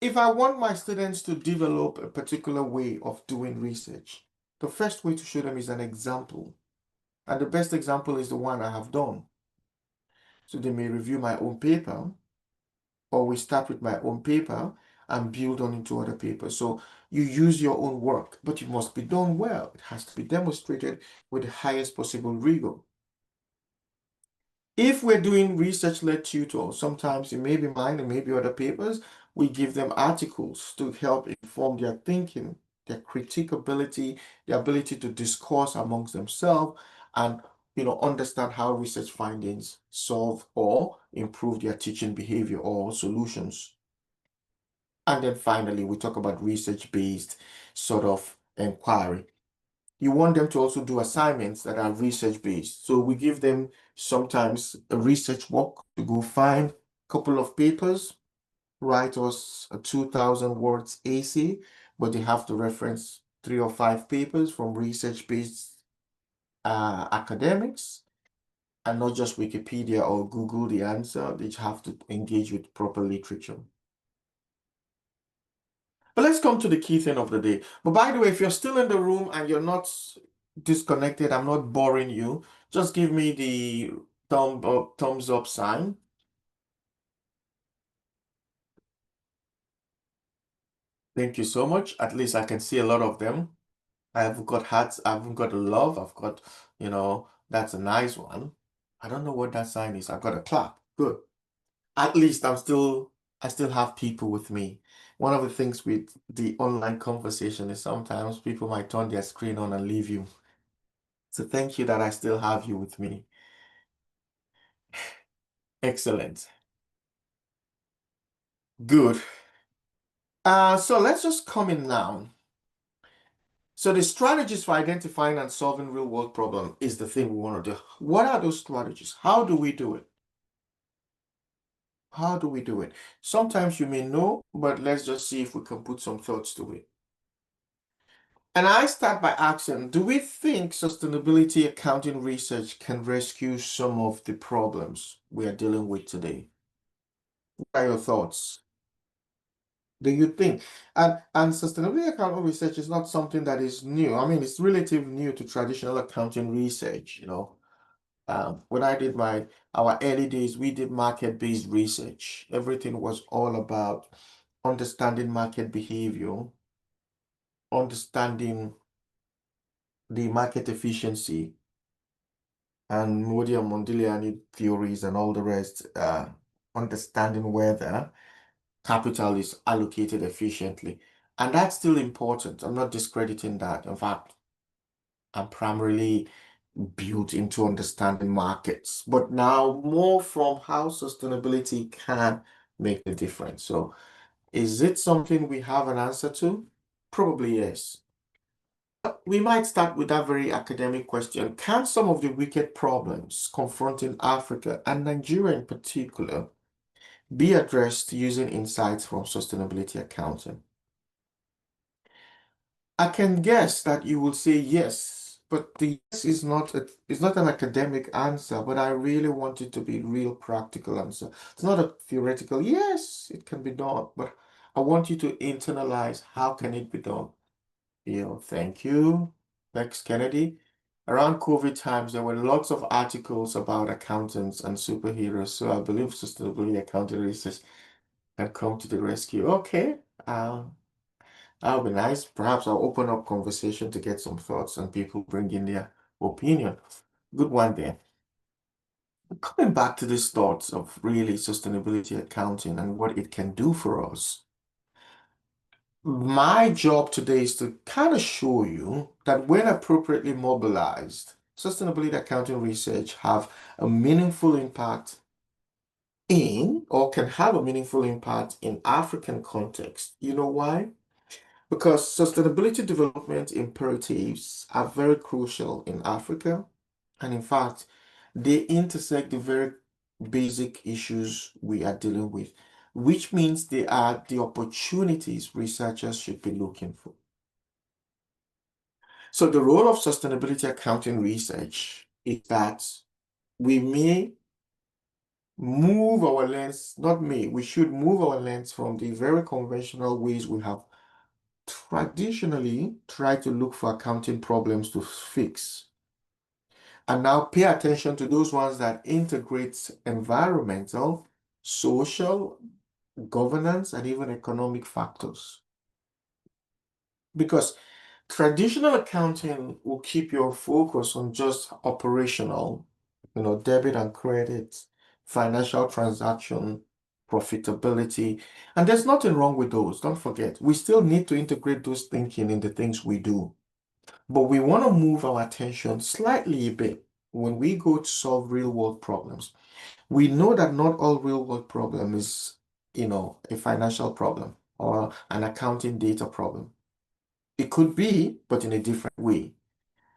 if I want my students to develop a particular way of doing research, the first way to show them is an example. And the best example is the one I have done. So they may review my own paper, or we start with my own paper and build on into other papers. So you use your own work, but it must be done well. It has to be demonstrated with the highest possible rigor. If we're doing research-led tutors, sometimes it may be mine, it may be other papers, we give them articles to help inform their thinking, their critique ability, the ability to discourse amongst themselves, and understand how research findings solve or improve their teaching behavior or solutions. And then finally, we talk about research-based sort of inquiry. You want them to also do assignments that are research-based. So we give them sometimes a research work to go find a couple of papers, write us a 2,000 words AC, but they have to reference 3 or 5 papers from research-based academics, and not just Wikipedia or Google the answer. They have to engage with proper literature. But let's come to the key thing of the day. But by the way, if you're still in the room and you're not disconnected, I'm not boring you, just give me the thumbs up sign. Thank you so much. At least I can see a lot of them. I've got hearts, I've got a love, I've got, that's a nice one. I don't know what that sign is. I've got a clap. Good. At least I still have people with me. One of the things with the online conversation is sometimes people might turn their screen on and leave you. So thank you that I still have you with me. Excellent. Good. So let's just come in now. So the strategies for identifying and solving real world problem is the thing we want to do. What are those strategies? How do we do it? How do we do it? Sometimes you may know, but let's just see if we can put some thoughts to it. And I start by asking, do we think sustainability accounting research can rescue some of the problems we are dealing with today? What are your thoughts? Do you think? And sustainability accounting research is not something that is new. I mean, it's relatively new to traditional accounting research, when I did our early days, we did market-based research. Everything was all about understanding market behavior, understanding the market efficiency, and Modi and Mondeliani theories and all the rest, understanding whether capital is allocated efficiently. And that's still important. I'm not discrediting that. In fact, I'm primarily built into understanding markets, but now more from how sustainability can make a difference. So, is it something we have an answer to? Probably yes. We might start with that very academic question. Can some of the wicked problems confronting Africa and Nigeria in particular be addressed using insights from sustainability accounting? I can guess that you will say yes, but the yes is not an academic answer, but I really want it to be a real practical answer. It's not a theoretical, yes, it can be done, but I want you to internalize how can it be done. Thank you, Lex Kennedy. Around COVID times, there were lots of articles about accountants and superheroes. So I believe sustainability accounting research can come to the rescue. Okay, that'll be nice. Perhaps I'll open up conversation to get some thoughts and people bring in their opinion. Good one there. Coming back to these thoughts of really sustainability accounting and what it can do for us. My job today is to kind of show you that when appropriately mobilized, sustainability accounting research have a meaningful impact in or can have a meaningful impact in African context. You know why? Because sustainability development imperatives are very crucial in Africa. And in fact, they intersect the very basic issues we are dealing with, which means they are the opportunities researchers should be looking for. So the role of sustainability accounting research is that we may move our lens, not me, we should move our lens from the very conventional ways we have traditionally tried to look for accounting problems to fix. And now pay attention to those ones that integrate environmental, social, governance, and even economic factors. Because traditional accounting will keep your focus on just operational, debit and credit, financial transaction, profitability. And there's nothing wrong with those. Don't forget, we still need to integrate those thinking in the things we do. But we want to move our attention slightly a bit when we go to solve real world problems. We know that not all real world problem is, a financial problem or an accounting data problem. It could be, but in a different way.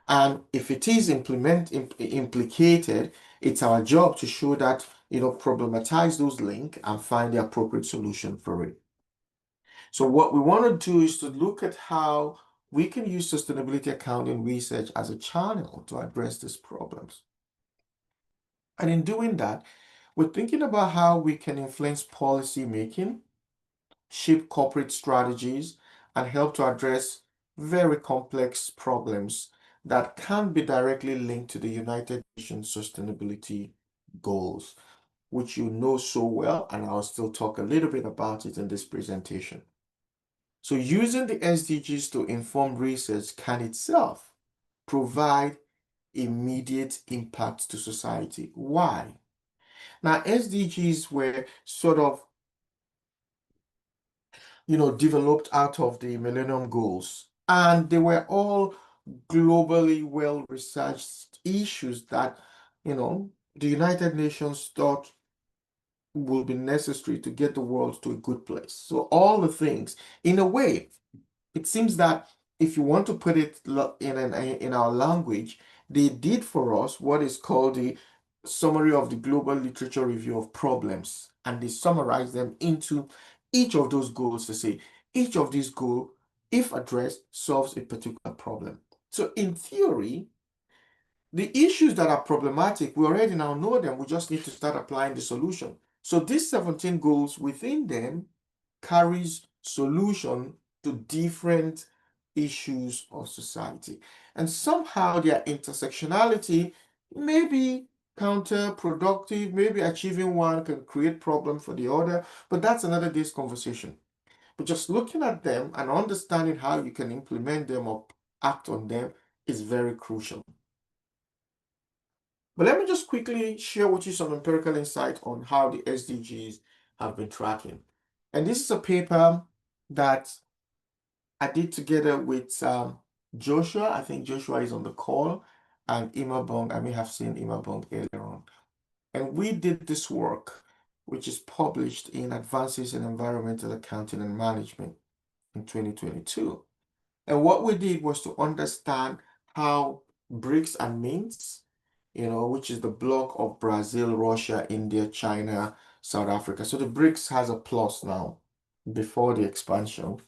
And if it is implicated, it's our job to show that, problematize those links and find the appropriate solution for it. So what we want to do is to look at how we can use sustainability accounting research as a channel to address these problems. And in doing that, we're thinking about how we can influence policy making, shape corporate strategies, and help to address very complex problems that can be directly linked to the United Nations sustainability goals, which you know so well, and I'll still talk a little bit about it in this presentation. So using the SDGs to inform research can itself provide immediate impact to society. Why? Now, SDGs were sort of, developed out of the Millennium Goals, and they were all globally well-researched issues that, the United Nations thought will be necessary to get the world to a good place. So all the things, in a way, it seems that if you want to put it in our language, they did for us what is called the summary of the Global Literature Review of Problems, and they summarize them into each of those goals to say each of these goals, if addressed, solves a particular problem. So in theory, the issues that are problematic, we already now know them. We just need to start applying the solution. So these 17 goals within them carries solution to different issues of society. And somehow their intersectionality may be counterproductive, maybe achieving one can create problem for the other, but that's another day's conversation. But just looking at them and understanding how you can implement them or act on them is very crucial. But let me just quickly share with you some empirical insight on how the SDGs have been tracking. And this is a paper that I did together with Joshua. I think Joshua is on the call, and Ima Bong. I may have seen Ima Bong earlier on. And we did this work, which is published in Advances in Environmental Accounting and Management in 2022. And what we did was to understand how BRICS and MINTS, which is the bloc of Brazil, Russia, India, China, South Africa. So the BRICS has a plus now before the expansion.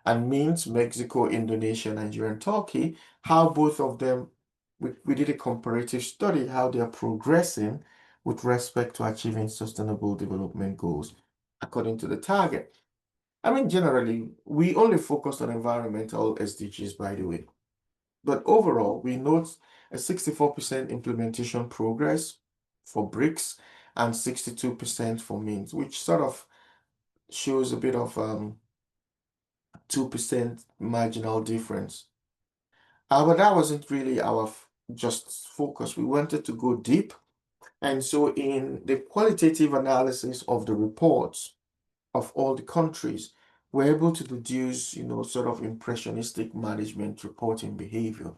And means Mexico, Indonesia, Nigeria, and Turkey, how both of them, we did a comparative study, how they are progressing with respect to achieving sustainable development goals according to the target. I mean, generally, we only focus on environmental SDGs, by the way. But overall, we note a 64% implementation progress for BRICS and 62% for means, which sort of shows a bit of 2% marginal difference. But that wasn't really our just focus. We wanted to go deep. And so in the qualitative analysis of the reports of all the countries, we're able to deduce, sort of impressionistic management reporting behavior,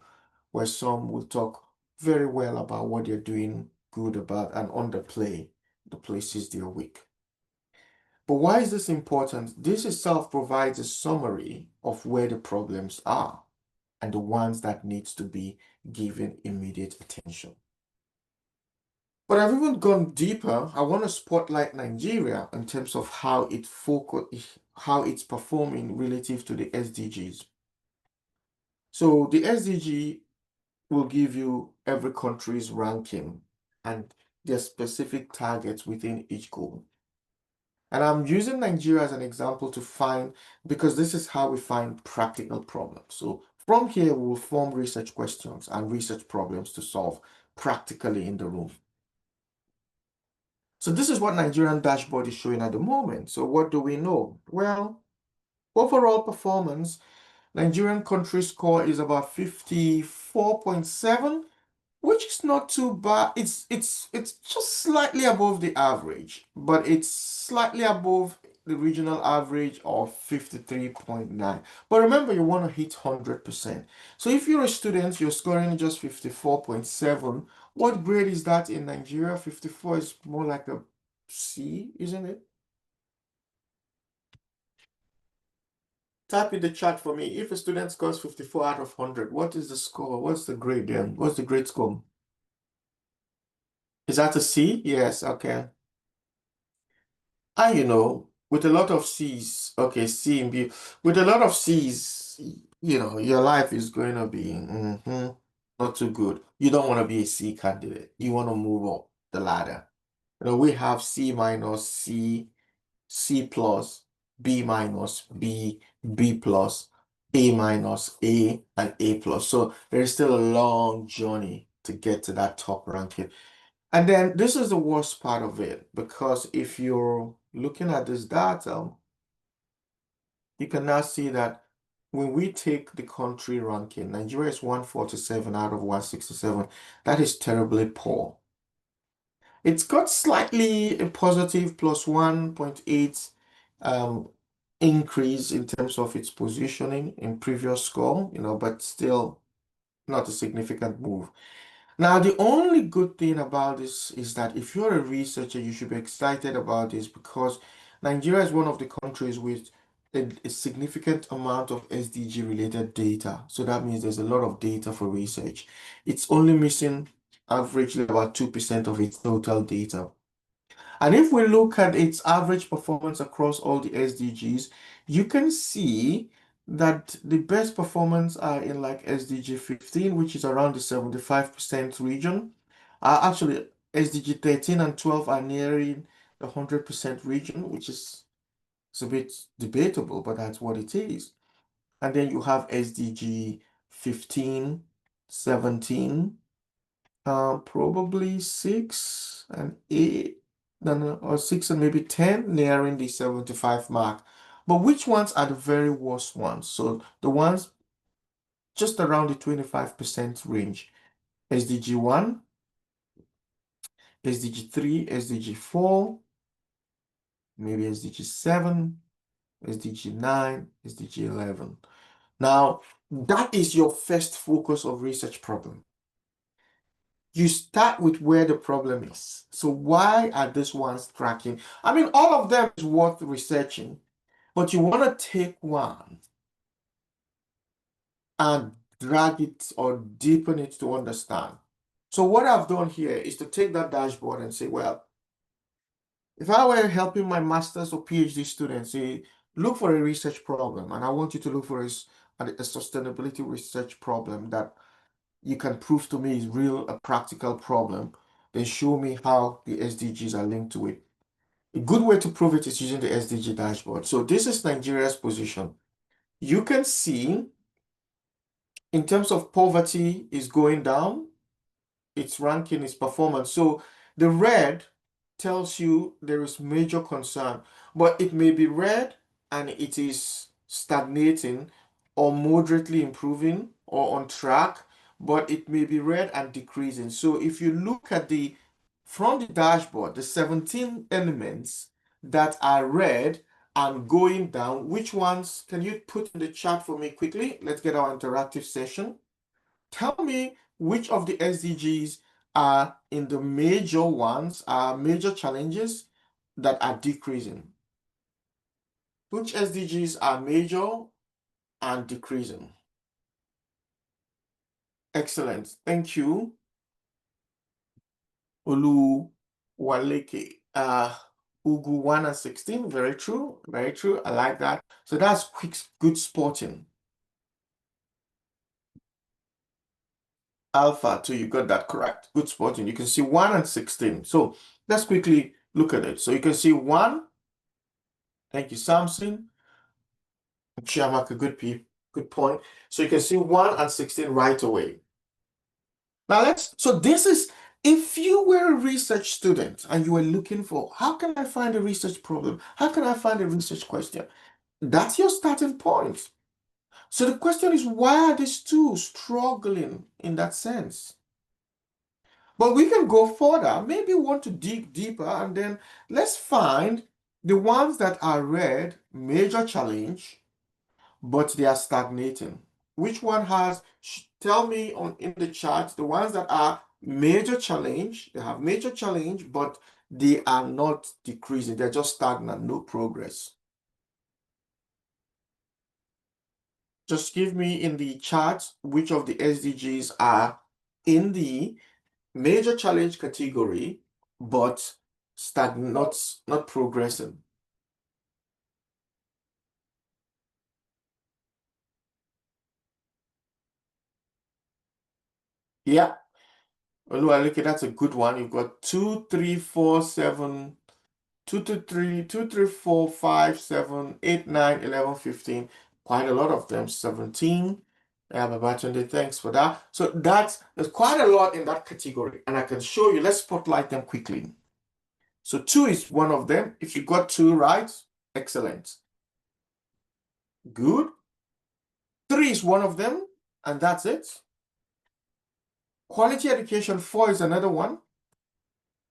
where some will talk very well about what they're doing good about and underplay the places they're weak. But why is this important? This itself provides a summary of where the problems are and the ones that needs to be given immediate attention. But I've even gone deeper. I want to spotlight Nigeria in terms of how it's performing relative to the SDGs. So the SDG will give you every country's ranking and their specific targets within each goal. And I'm using Nigeria as an example to find, because this is how we find practical problems. So from here, we'll form research questions and research problems to solve practically in the room. So this is what Nigerian dashboard is showing at the moment. So what do we know? Well, overall performance, Nigerian country score is about 54.7, which is not too bad. It's just slightly above the average, but it's slightly above the regional average of 53.9. But remember, you want to hit 100%. So if you're a student, you're scoring just 54.7. What grade is that in Nigeria? 54 is more like a C, isn't it? Type in the chat for me. If a student scores 54 out of 100, what is the score? What's the grade then? What's the grade score? Is that a C? Yes, okay. And with a lot of C's, okay, C and B, with a lot of C's, your life is going to be not too good. You don't want to be a C candidate. You want to move up the ladder. We have C minus, C, C plus, B minus, B, B plus, A minus, A, and A plus. So there's still a long journey to get to that top ranking. And then this is the worst part of it, because if you're looking at this data, you can now see that when we take the country ranking, Nigeria is 147 out of 167. That is terribly poor. It's got slightly a positive plus 1.8 increase in terms of its positioning in previous score, but still not a significant move. Now, the only good thing about this is that if you're a researcher, you should be excited about this, because Nigeria is one of the countries with a significant amount of SDG related data. So that means there's a lot of data for research. It's only missing averagely about 2% of its total data. And if we look at its average performance across all the SDGs, you can see that the best performance are in like SDG 15, which is around the 75% region. Actually, SDG 13 and 12 are nearing the 100% region, which is a bit debatable, but that's what it is. And then you have SDG 15, 17, probably 6 and 8, no, or 6 and maybe 10, nearing the 75 mark. But which ones are the very worst ones? So the ones just around the 25% range. SDG 1, SDG 3, SDG 4, maybe SDG 7, SDG 9, SDG 11. Now, that is your first focus of research problem. You start with where the problem is. So why are these ones tracking? I mean, all of them is worth researching, but you want to take one and drag it or deepen it to understand. So what I've done here is to take that dashboard and say, well, if I were helping my master's or PhD students, say, look for a research problem, and I want you to look for a sustainability research problem that you can prove to me is real, a practical problem, then show me how the SDGs are linked to it. A good way to prove it is using the SDG dashboard. So this is Nigeria's position. You can see In terms of poverty, is going down. Its ranking, its performance. So the red tells you there is major concern, but it may be red and it is stagnating or moderately improving or on track, but it may be red and decreasing. So if you look at from the dashboard, the 17 elements that are red and going down, which ones can you put in the chat for me quickly? Let's get our interactive session. Tell me which of the SDGs are in the major ones, are major challenges that are decreasing. Which SDGs are major and decreasing? Excellent. Thank you, Olu Waleke. Ugu 1 and 16, very true, very true. I like that. So that's quick, good spotting. Alpha 2, you got that correct. Good spotting. You can see 1 and 16. So let's quickly look at it. So you can see 1. Thank you, Samson. Chiamaka, good point. So you can see 1 and 16 right away. Now so this is, if you were a research student and you were looking for, how can I find a research problem? How can I find a research question? That's your starting point. So the question is, why are these two struggling in that sense? But we can go further. Maybe we want to dig deeper, and then let's find the ones that are red, major challenge, but they are stagnating. Which one has, tell me in the chat, the ones that are major challenge, they have major challenge, but they are not decreasing. They're just stagnant, no progress. Just give me in the chat which of the SDGs are in the major challenge category, but stagnant, not progressing. Yeah. Oluwaleke, that's a good one. You've got 2, 3, 4, 7, 2 to 3, 2, 3, 4, 5, 7, 8, 9, 11, 15. Quite a lot of them. 17. Babatunde, thanks for that. So there's quite a lot in that category, and I can show you. Let's spotlight them quickly. So 2 is one of them. If you got 2 right, excellent. Good. 3 is one of them, and that's it. Quality education, 4 is another one.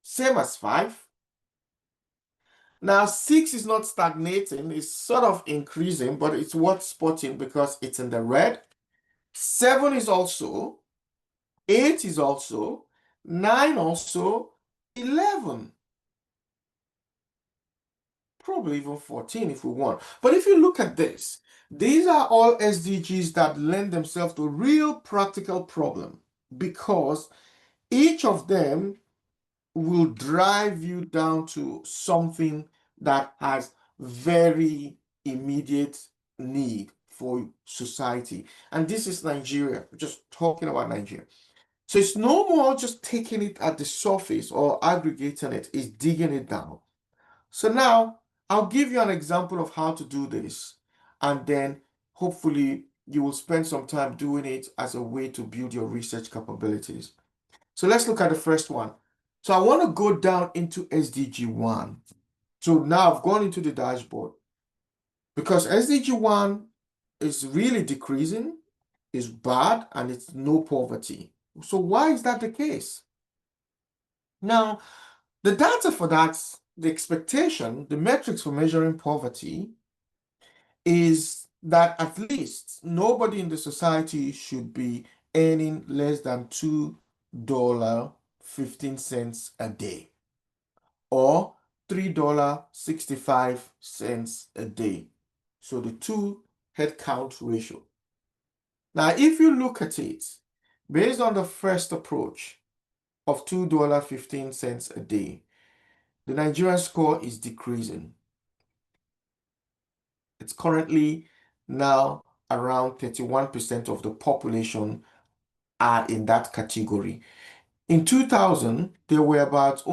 Same as 5. Now, 6 is not stagnating, it's sort of increasing, but it's worth spotting because it's in the red. 7 is also, 8 is also, 9 also, 11. Probably even 14 if we want. But if you look at this, these are all SDGs that lend themselves to real practical problem because each of them will drive you down to something that has very immediate need for society. And this is Nigeria, just talking about Nigeria. So it's no more just taking it at the surface or aggregating it, it's digging it down. So now I'll give you an example of how to do this, and then hopefully you will spend some time doing it as a way to build your research capabilities. So let's look at the first one. So I want to go down into SDG 1. So now I've gone into the dashboard because SDG 1 is really decreasing, is bad, and it's no poverty. So why is that the case? Now, the data for that, the expectation, the metrics for measuring poverty is that at least nobody in the society should be earning less than $2.15 a day or $3.65 a day. So the 2 head count ratio. Now, if you look at it, based on the first approach of $2.15 a day, the Nigerian score is decreasing. It's currently now around 31% of the population are in that category. In 2000, there were about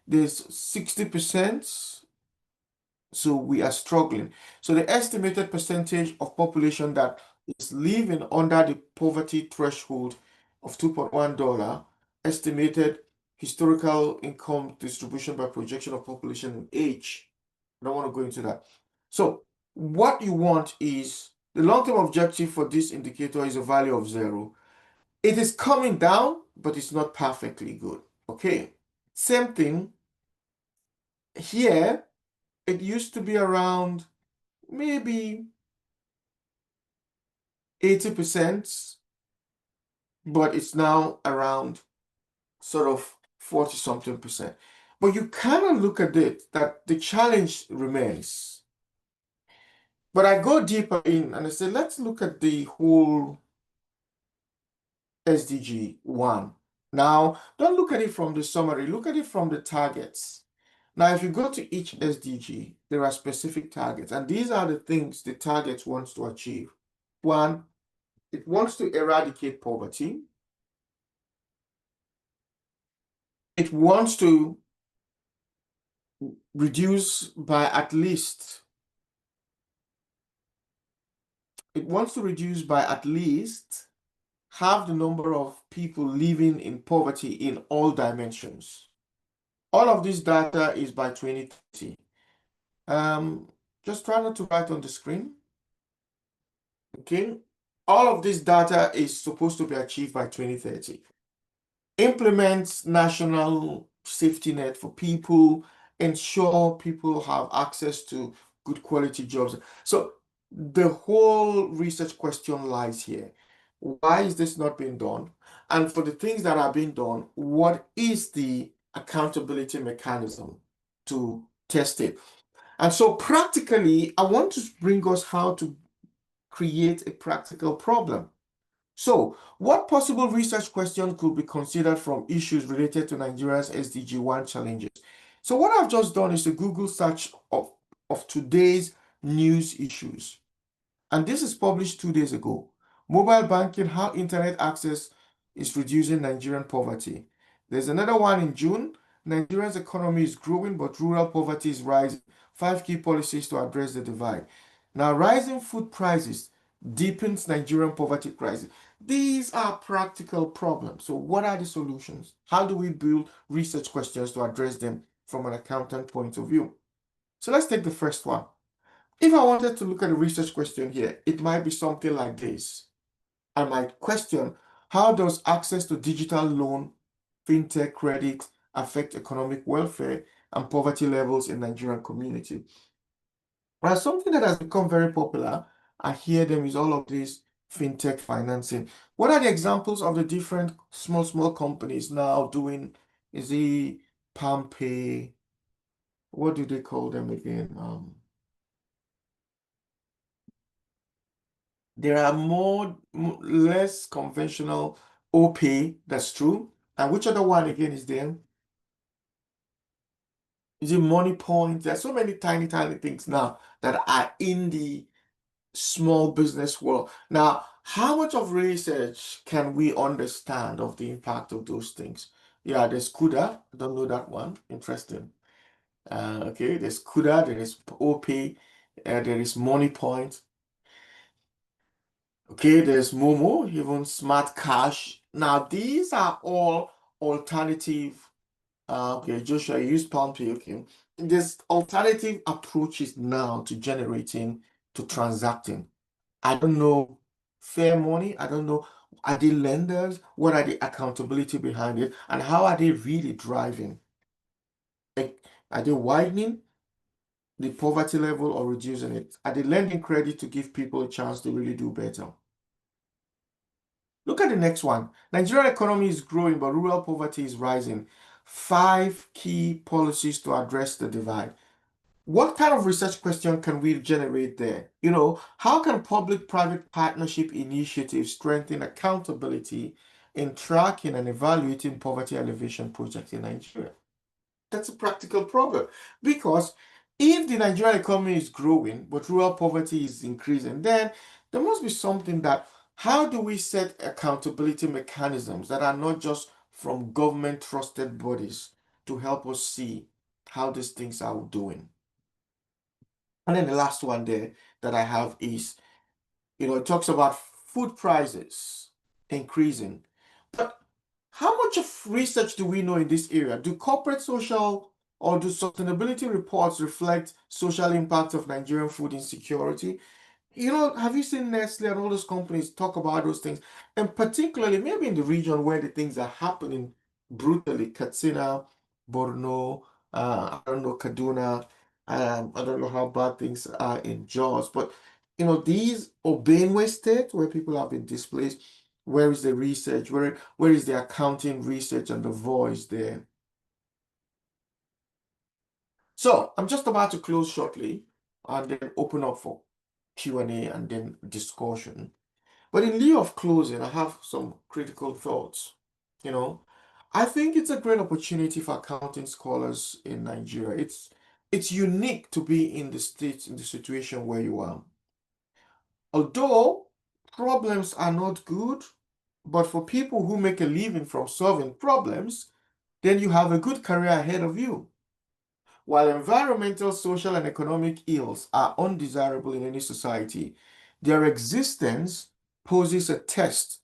there's 60%. So we are struggling. So the estimated percentage of population that is living under the poverty threshold of $2.1, estimated historical income distribution by projection of population and age. I don't want to go into that. So what you want is the long-term objective for this indicator is a value of 0. It is coming down, but it's not perfectly good. Okay. Same thing here. It used to be around maybe 80%, but it's now around sort of 40 something percent. But you kind of look at it that the challenge remains. But I go deeper in and I say, let's look at the whole SDG 1. Now, don't look at it from the summary, look at it from the targets. Now, if you go to each SDG, there are specific targets, and these are the things the target wants to achieve. 1, it wants to eradicate poverty. It wants to reduce by at least half the number of people living in poverty in all dimensions. All of this data is by 2030. Just try not to write on the screen. Okay. All of this data is supposed to be achieved by 2030. Implements national safety net for people, ensure people have access to good quality jobs. So the whole research question lies here. Why is this not being done? And for the things that are being done, what is the accountability mechanism to test it? And so practically, I want to bring us how to create a practical problem. So, what possible research questions could be considered from issues related to Nigeria's SDG 1 challenges? So, what I've just done is a Google search of today's news issues. And this is published 2 days ago. Mobile banking, how internet access is reducing Nigerian poverty. There's another one in June. Nigeria's economy is growing, but rural poverty is rising. 5 key policies to address the divide. Now, rising food prices deepens Nigerian poverty crisis. These are practical problems. So what are the solutions? How do we build research questions to address them from an accountant point of view? So let's take the first one. If I wanted to look at a research question here, it might be something like this. I might question, how does access to digital loan, fintech credit affect economic welfare and poverty levels in Nigerian community? Now, something that has become very popular, I hear them, is all of this fintech financing. What are the examples of the different small companies now doing? Is it PalmPay? What do they call them again? There are less conventional OPay, that's true. And which other one again is there? Is it Money Point? There's so many tiny things now that are in the small business world. Now, how much of research can we understand of the impact of those things? Yeah, there's CUDA. I don't know that one. Interesting. Okay, there's CUDA, there is OPay, there is Money Point. Okay, there's Momo, even Smart Cash. Now, these are all alternative. Okay, Joshua, you use PalmPay. Okay, there's alternative approaches now to generating, to transacting. I don't know fair money. I don't know. Are they lenders? What are the accountability behind it? And how are they really driving? Are they widening the poverty level or reducing it? Are they lending credit to give people a chance to really do better? Look at the next one. Nigerian economy is growing, but rural poverty is rising. 5 key policies to address the divide. What kind of research question can we generate there? How can public-private partnership initiatives strengthen accountability in tracking and evaluating poverty alleviation projects in Nigeria? That's a practical problem, because if the Nigerian economy is growing, but rural poverty is increasing, then there must be something that, how do we set accountability mechanisms that are not just from government trusted bodies to help us see how these things are doing? And then the last one there that I have is It talks about food prices increasing. But how much of research do we know in this area? Do corporate social or do sustainability reports reflect social impact of Nigerian food insecurity? Have you seen Nestle and all those companies talk about those things? And particularly maybe in the region where the things are happening brutally, Katsina, Borno, I don't know, Kaduna, I don't know how bad things are in Jos, but these or Benue State where people have been displaced, where is the research? Where is the accounting research and the voice there? So I'm just about to close shortly and then open up for Q&A and then discussion. But in lieu of closing, I have some critical thoughts. I think it's a great opportunity for accounting scholars in Nigeria. It's unique to be in the situation where you are. Although problems are not good, but for people who make a living from solving problems, then you have a good career ahead of you. While environmental, social, and economic ills are undesirable in any society, their existence poses a test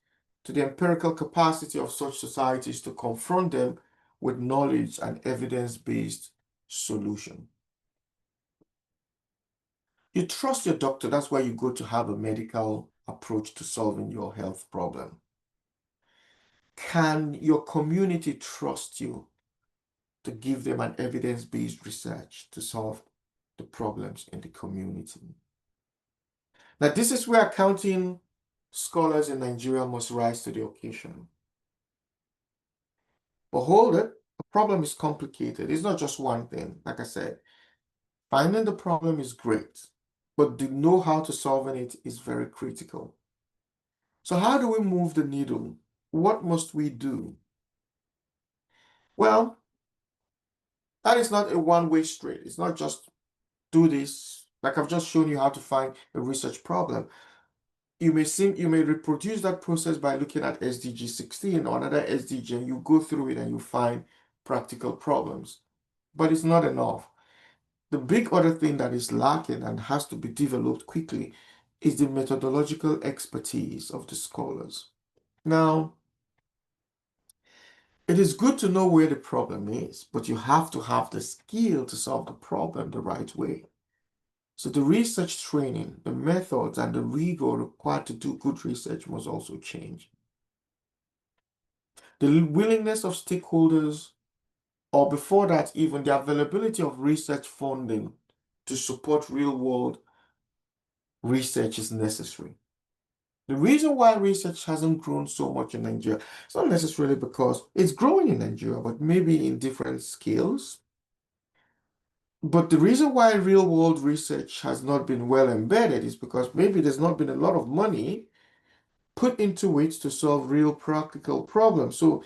to the empirical capacity of such societies to confront them with knowledge and evidence-based solution. You trust your doctor, that's why you go to have a medical approach to solving your health problem. Can your community trust you to give them an evidence-based research to solve the problems in the community? Now, this is where accounting scholars in Nigeria must rise to the occasion. But hold it, the problem is complicated. It's not just one thing. Like I said, finding the problem is great, but the know-how to solving it is very critical. So how do we move the needle? What must we do? Well, that is not a one-way street. It's not just do this. Like I've just shown you how to find a research problem. You may reproduce that process by looking at SDG 16 or another SDG, and you go through it and you find practical problems. But it's not enough. The big other thing that is lacking and has to be developed quickly is the methodological expertise of the scholars. Now, it is good to know where the problem is, but you have to have the skill to solve the problem the right way. So the research training, the methods, and the rigor required to do good research must also change. The willingness of stakeholders, or before that, even the availability of research funding to support real-world research is necessary. The reason why research hasn't grown so much in Nigeria, it's not necessarily because it's growing in Nigeria, but maybe in different scales. But the reason why real-world research has not been well embedded is because maybe there's not been a lot of money put into it to solve real practical problems. So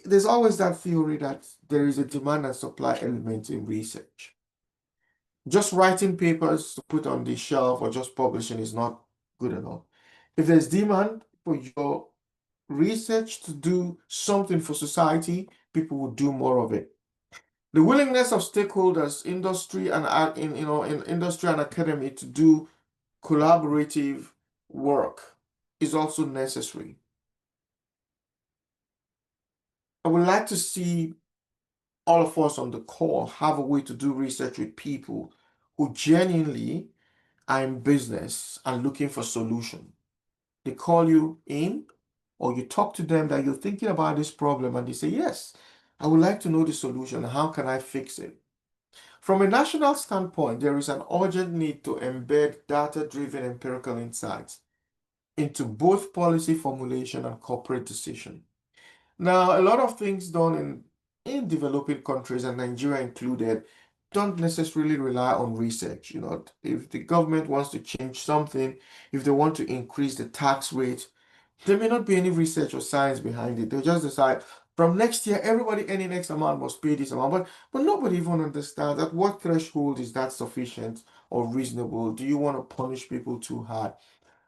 there's always that theory that there is a demand and supply element in research. Just writing papers to put on the shelf or just publishing is not good enough. If there's demand for your research to do something for society, people will do more of it. The willingness of stakeholders, industry and in industry and academy to do collaborative work is also necessary. I would like to see all of us on the call have a way to do research with people who genuinely are in business and looking for solution. They call you in or you talk to them that you're thinking about this problem and they say, yes, I would like to know the solution. How can I fix it? From a national standpoint, there is an urgent need to embed data-driven empirical insights into both policy formulation and corporate decision. Now, a lot of things done in developing countries, and Nigeria included, don't necessarily rely on research. If the government wants to change something, if they want to increase the tax rate, there may not be any research or science behind it. They'll just decide from next year, everybody earning X amount must pay this amount. But nobody even understands at what threshold is that sufficient or reasonable? Do you want to punish people too hard?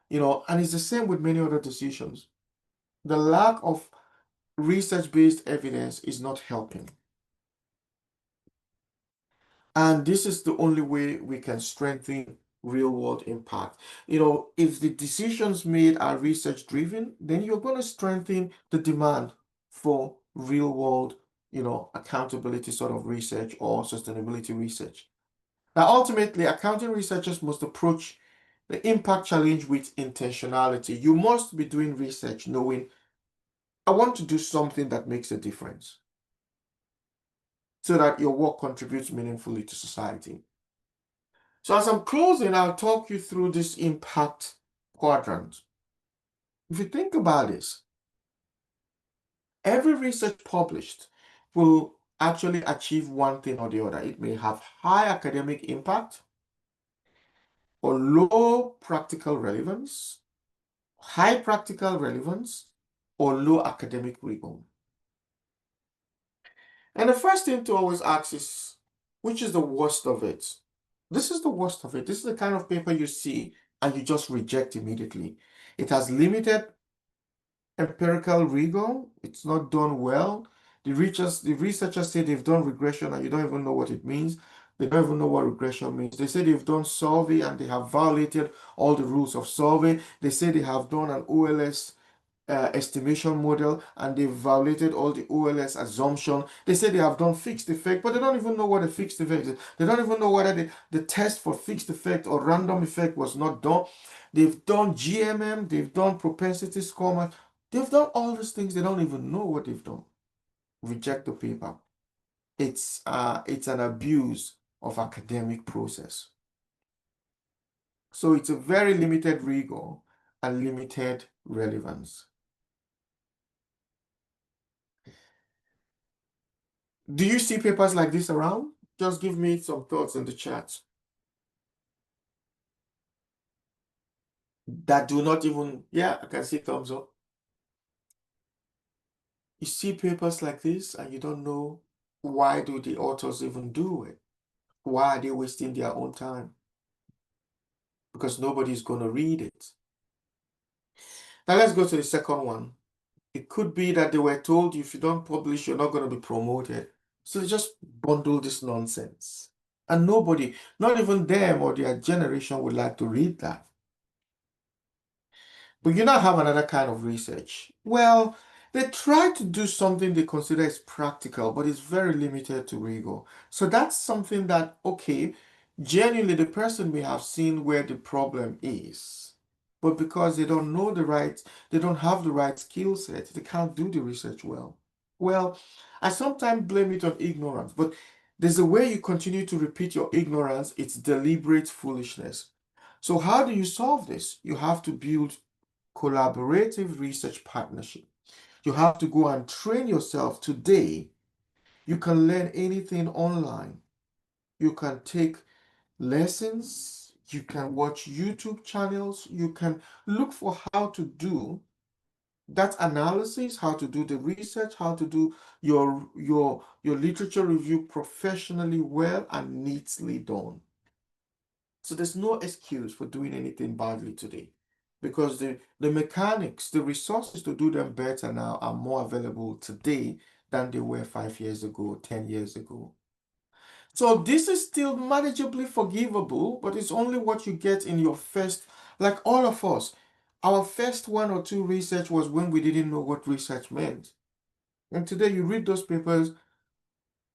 And it's the same with many other decisions. The lack of research-based evidence is not helping. And this is the only way we can strengthen real world impact. If the decisions made are research driven, then you're going to strengthen the demand for real world, accountability sort of research or sustainability research. Now, ultimately, accounting researchers must approach the impact challenge with intentionality. You must be doing research knowing, I want to do something that makes a difference so that your work contributes meaningfully to society. So as I'm closing, I'll talk you through this impact quadrant. If you think about this, every research published will actually achieve one thing or the other. It may have high academic impact or low practical relevance, high practical relevance, or low academic rigor. And the first thing to always ask is, which is the worst of it? This is the worst of it. This is the kind of paper you see and you just reject immediately. It has limited empirical rigor. It's not done well. The researchers say they've done regression and you don't even know what it means. They don't even know what regression means. They say they've done survey and they have violated all the rules of survey. They say they have done an OLS estimation model and they've violated all the OLS assumption. They say they have done fixed effect, but they don't even know what a fixed effect is. They don't even know whether the test for fixed effect or random effect was not done. They've done GMM, they've done propensity score. They've done all these things. They don't even know what they've done. Reject the paper. It's an abuse of academic process. So it's a very limited rigor and limited relevance. Do you see papers like this around? Just give me some thoughts in the chat. That do not even, yeah, I can see thumbs up. You see papers like this and you don't know why do the authors even do it? Why are they wasting their own time? Because nobody's going to read it. Now let's go to the second one. It could be that they were told if you don't publish, you're not going to be promoted. So they just bundle this nonsense. And nobody, not even them or their generation, would like to read that. But you now have another kind of research. Well, they try to do something they consider is practical, but it's very limited to rigor. So that's something that, okay, genuinely the person may have seen where the problem is, but because they don't know they don't have the right skill set, they can't do the research well. Well, I sometimes blame it on ignorance, but there's a way you continue to repeat your ignorance. It's deliberate foolishness. So how do you solve this? You have to build collaborative research partnership. You have to go and train yourself today. You can learn anything online. You can take lessons. You can watch YouTube channels. You can look for how to do that analysis, how to do the research, how to do your literature review professionally well and neatly done. So there's no excuse for doing anything badly today because the mechanics, the resources to do them better now are more available today than they were 5 years ago, 10 years ago. So this is still manageably forgivable, but it's only what you get in your first, like all of us. Our first 1 or 2 research was when we didn't know what research meant. And today you read those papers,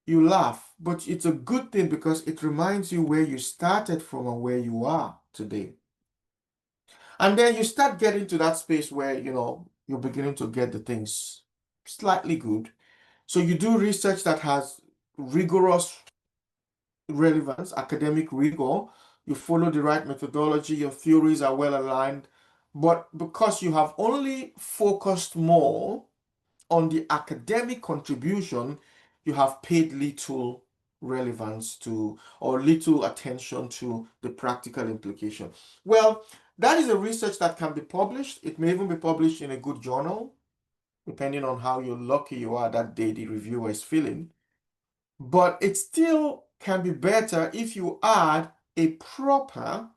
you laugh, but it's a good thing because it reminds you where you started from and where you are today. And then you start getting to that space where, you're beginning to get the things slightly good. So you do research that has rigorous relevance, academic rigor. You follow the right methodology, your theories are well aligned. But because you have only focused more on the academic contribution, you have paid little relevance to or little attention to the practical implication. Well, that is a research that can be published. It may even be published in a good journal, depending on how lucky you are that day the reviewer is feeling. But it still can be better if you add a proper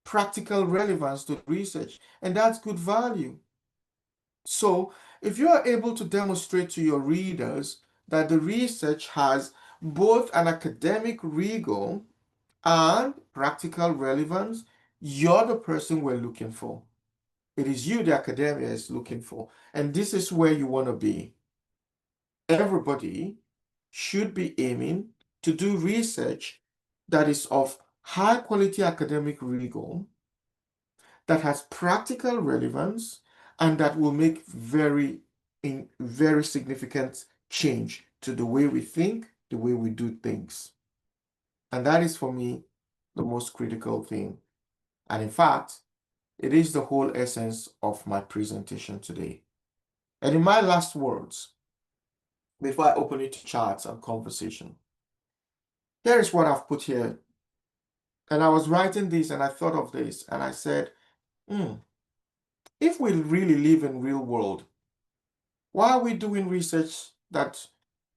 practical relevance to the research, and that's good value. So if you are able to demonstrate to your readers that the research has both an academic rigor and practical relevance, you're the person we're looking for. It is you the academia is looking for. And this is where you want to be. Everybody should be aiming to do research that is of high quality academic rigor, that has practical relevance, and that will make very significant change to the way we think, the way we do things. And that is for me the most critical thing. And in fact, it is the whole essence of my presentation today. And in my last words, before I open it to chats and conversation, here is what I've put here. And I was writing this and I thought of this and I said, if we really live in real world, why are we doing research that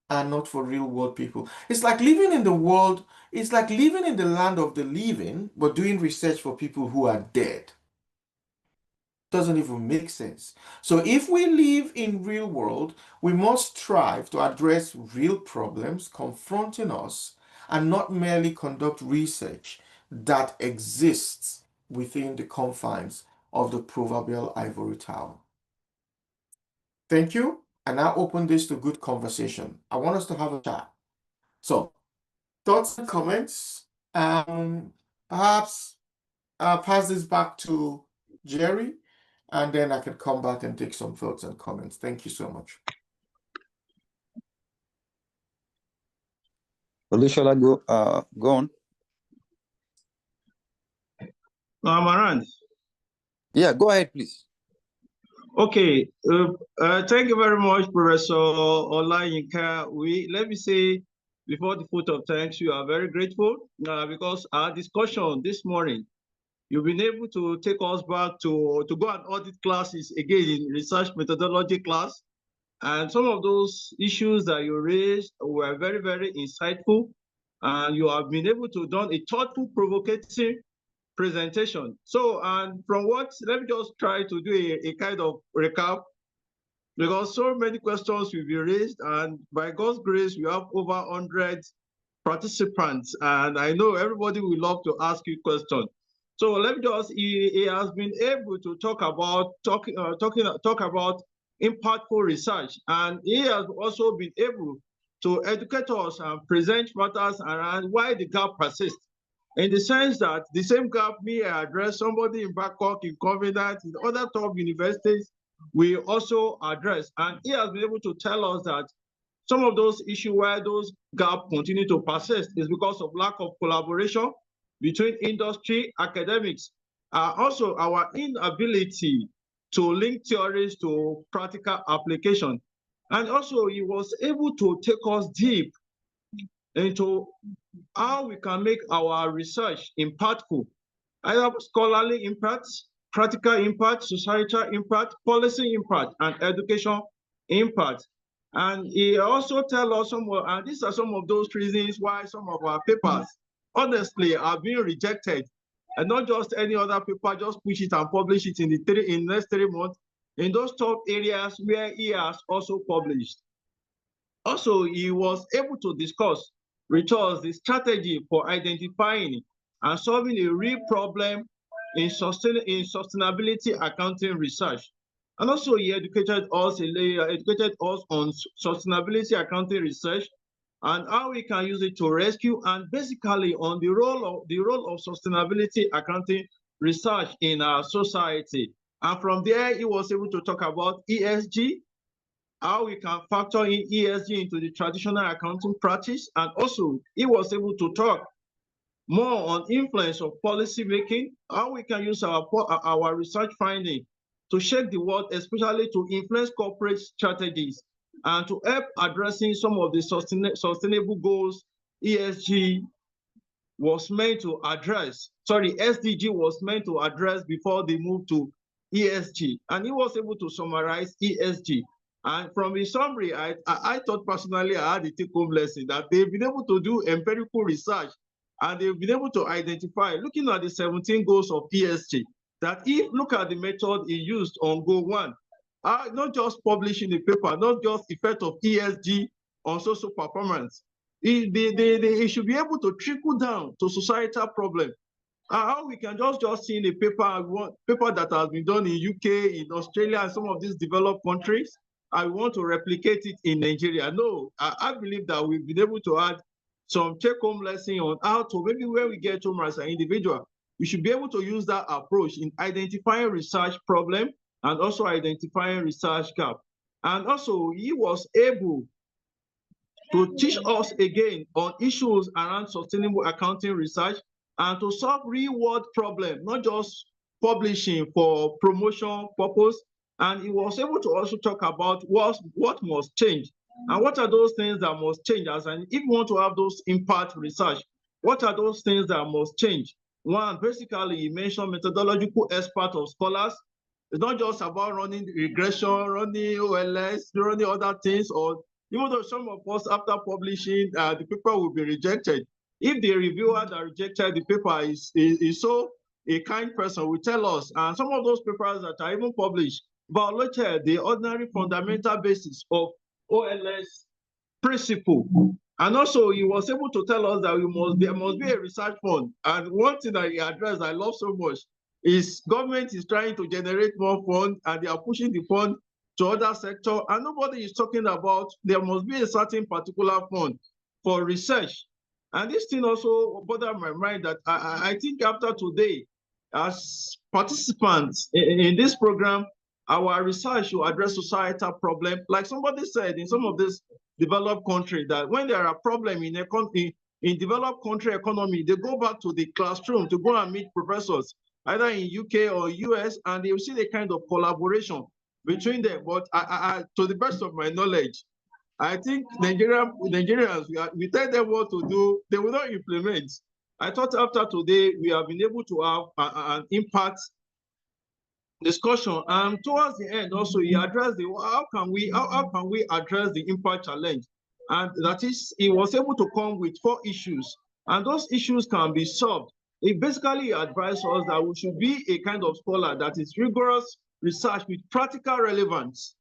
are not for real world people? It's like living in the world, it's like living in the land of the living, but doing research for people who are dead. Doesn't even make sense. So if we live in real world, we must strive to address real problems confronting us and not merely conduct research that exists within the confines of the proverbial ivory tower. Thank you. And now open this to good conversation. I want us to have a chat. So thoughts and comments. Perhaps I'll pass this back to Jerry, and then I can come back and take some thoughts and comments. Thank you so much. Olushola, go on. I'm around. Yeah, go ahead, please. Okay. Thank you very much, Professor Yinka. Let me say, before the vote of thanks, we are very grateful because our discussion this morning, you've been able to take us back to go and audit classes again in research methodology class. And some of those issues that you raised were very, very insightful. And you have been able to do a thoughtful, provocative presentation. So, and from what, let me just try to do a kind of recap, because so many questions will be raised, and by God's grace, we have over 100 participants, and I know everybody will love to ask you questions. So let me just, he has been able to talk about impactful research, and he has also been able to educate us and present matters around why the gap persists. In the sense that the same gap may address somebody in Bangkok, in Covenant, in other top universities, we also address. And he has been able to tell us that some of those issues where those gaps continue to persist is because of lack of collaboration between industry, academics, also our inability to link theories to practical application. And also he was able to take us deep into how we can make our research impactful, either scholarly impact, practical impact, societal impact, policy impact, and education impact. And he also tells us and these are some of those reasons why some of our papers, honestly, are being rejected. And not just any other paper, just push it and publish it in the next 3 months in those top areas where he has also published. Also, he was able to discuss with us the strategy for identifying and solving a real problem in sustainability accounting research. And also, he educated us on sustainability accounting research and how we can use it to rescue, and basically on the role of sustainability accounting research in our society. And from there, he was able to talk about ESG, how we can factor in ESG into the traditional accounting practice. And also, he was able to talk more on influence of policy making, how we can use our research finding to shape the world, especially to influence corporate strategies and to help addressing some of the sustainable goals ESG was meant to address. Sorry, SDG was meant to address before they moved to ESG. And he was able to summarize ESG. And from his summary, I thought personally I had a take-home lesson that they've been able to do empirical research and they've been able to identify, looking at the 17 goals of ESG, that if look at the method he used on goal 1, not just publishing the paper, not just effect of ESG on social performance, it should be able to trickle down to societal problem. How we can just see in a paper that has been done in UK, in Australia, and some of these developed countries, I want to replicate it in Nigeria. No, I believe that we've been able to add some take-home lesson on how to, maybe when we get home as an individual, we should be able to use that approach in identifying research problem and also identifying research gap. And also, he was able to teach us again on issues around sustainable accounting research and to solve real world problems, not just publishing for promotion purpose. And he was able to also talk about what must change and what are those things that must change. As and if you want to have those impact research, what are those things that must change? One, basically, he mentioned methodological expert of scholars. It's not just about running regression, running OLS, running other things, or even though some of us, after publishing, the paper will be rejected. If the reviewer that rejected the paper is so a kind person, will tell us, and some of those papers that are even published violated the ordinary fundamental basis of OLS principle. And also, he was able to tell us that there must be a research fund. And one thing that he addressed, I love so much, is government is trying to generate more funds, and they are pushing the fund to other sector, and nobody is talking about there must be a certain particular fund for research. And this thing also bothered my mind that I think after today, as participants in this program, our research will address societal problem. Like somebody said, in some of these developed countries, that when there are problems in developed country economy, they go back to the classroom to go and meet professors, either in UK or US, and they will see the kind of collaboration between them. But to the best of my knowledge, I think Nigerians, we tell them what to do, they will not implement. I thought after today, we have been able to have an impact discussion. And towards the end, also, he addressed how can we address the impact challenge? And that is, he was able to come with 4 issues, and those issues can be solved. He basically advised us that we should be a kind of scholar that is rigorous research with practical relevance.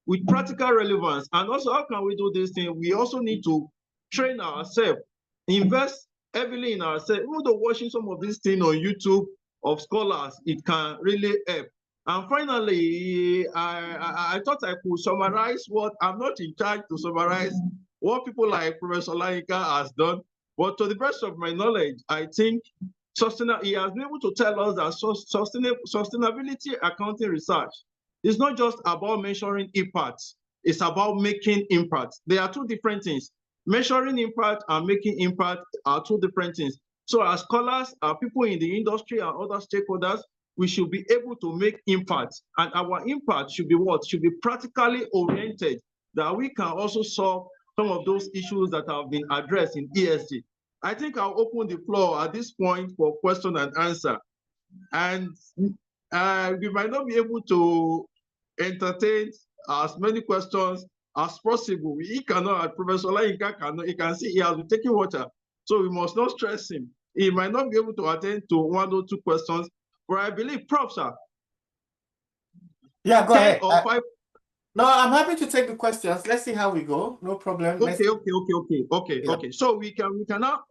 And also, how can we do this thing? We also need to train ourselves, invest heavily in ourselves. Even though watching some of these things on YouTube of scholars, it can really help. And finally, I thought I could summarize what I'm not in charge to summarize what people like Professor Yinka has done. But to the best of my knowledge, I think he has been able to tell us that sustainability accounting research is not just about measuring impact, it's about making impact. They are 2 different things. Measuring impact and making impact are 2 different things. So as scholars, people in the industry and other stakeholders, we should be able to make impact. And our impact should be what? Should be practically oriented, that we can also solve some of those issues that have been addressed in ESG. I think I'll open the floor at this point for question and answer. And we might not be able to entertain as many questions as possible. He cannot, Professor Yinka cannot, he can see he has been taking water, so we must not stress him. He might not be able to attend to 1 or 2 questions, but I believe, Prof, sir. Yeah, go ahead. Or 5. No, I'm happy to take the questions. Let's see how we go. No problem. Okay. So we can now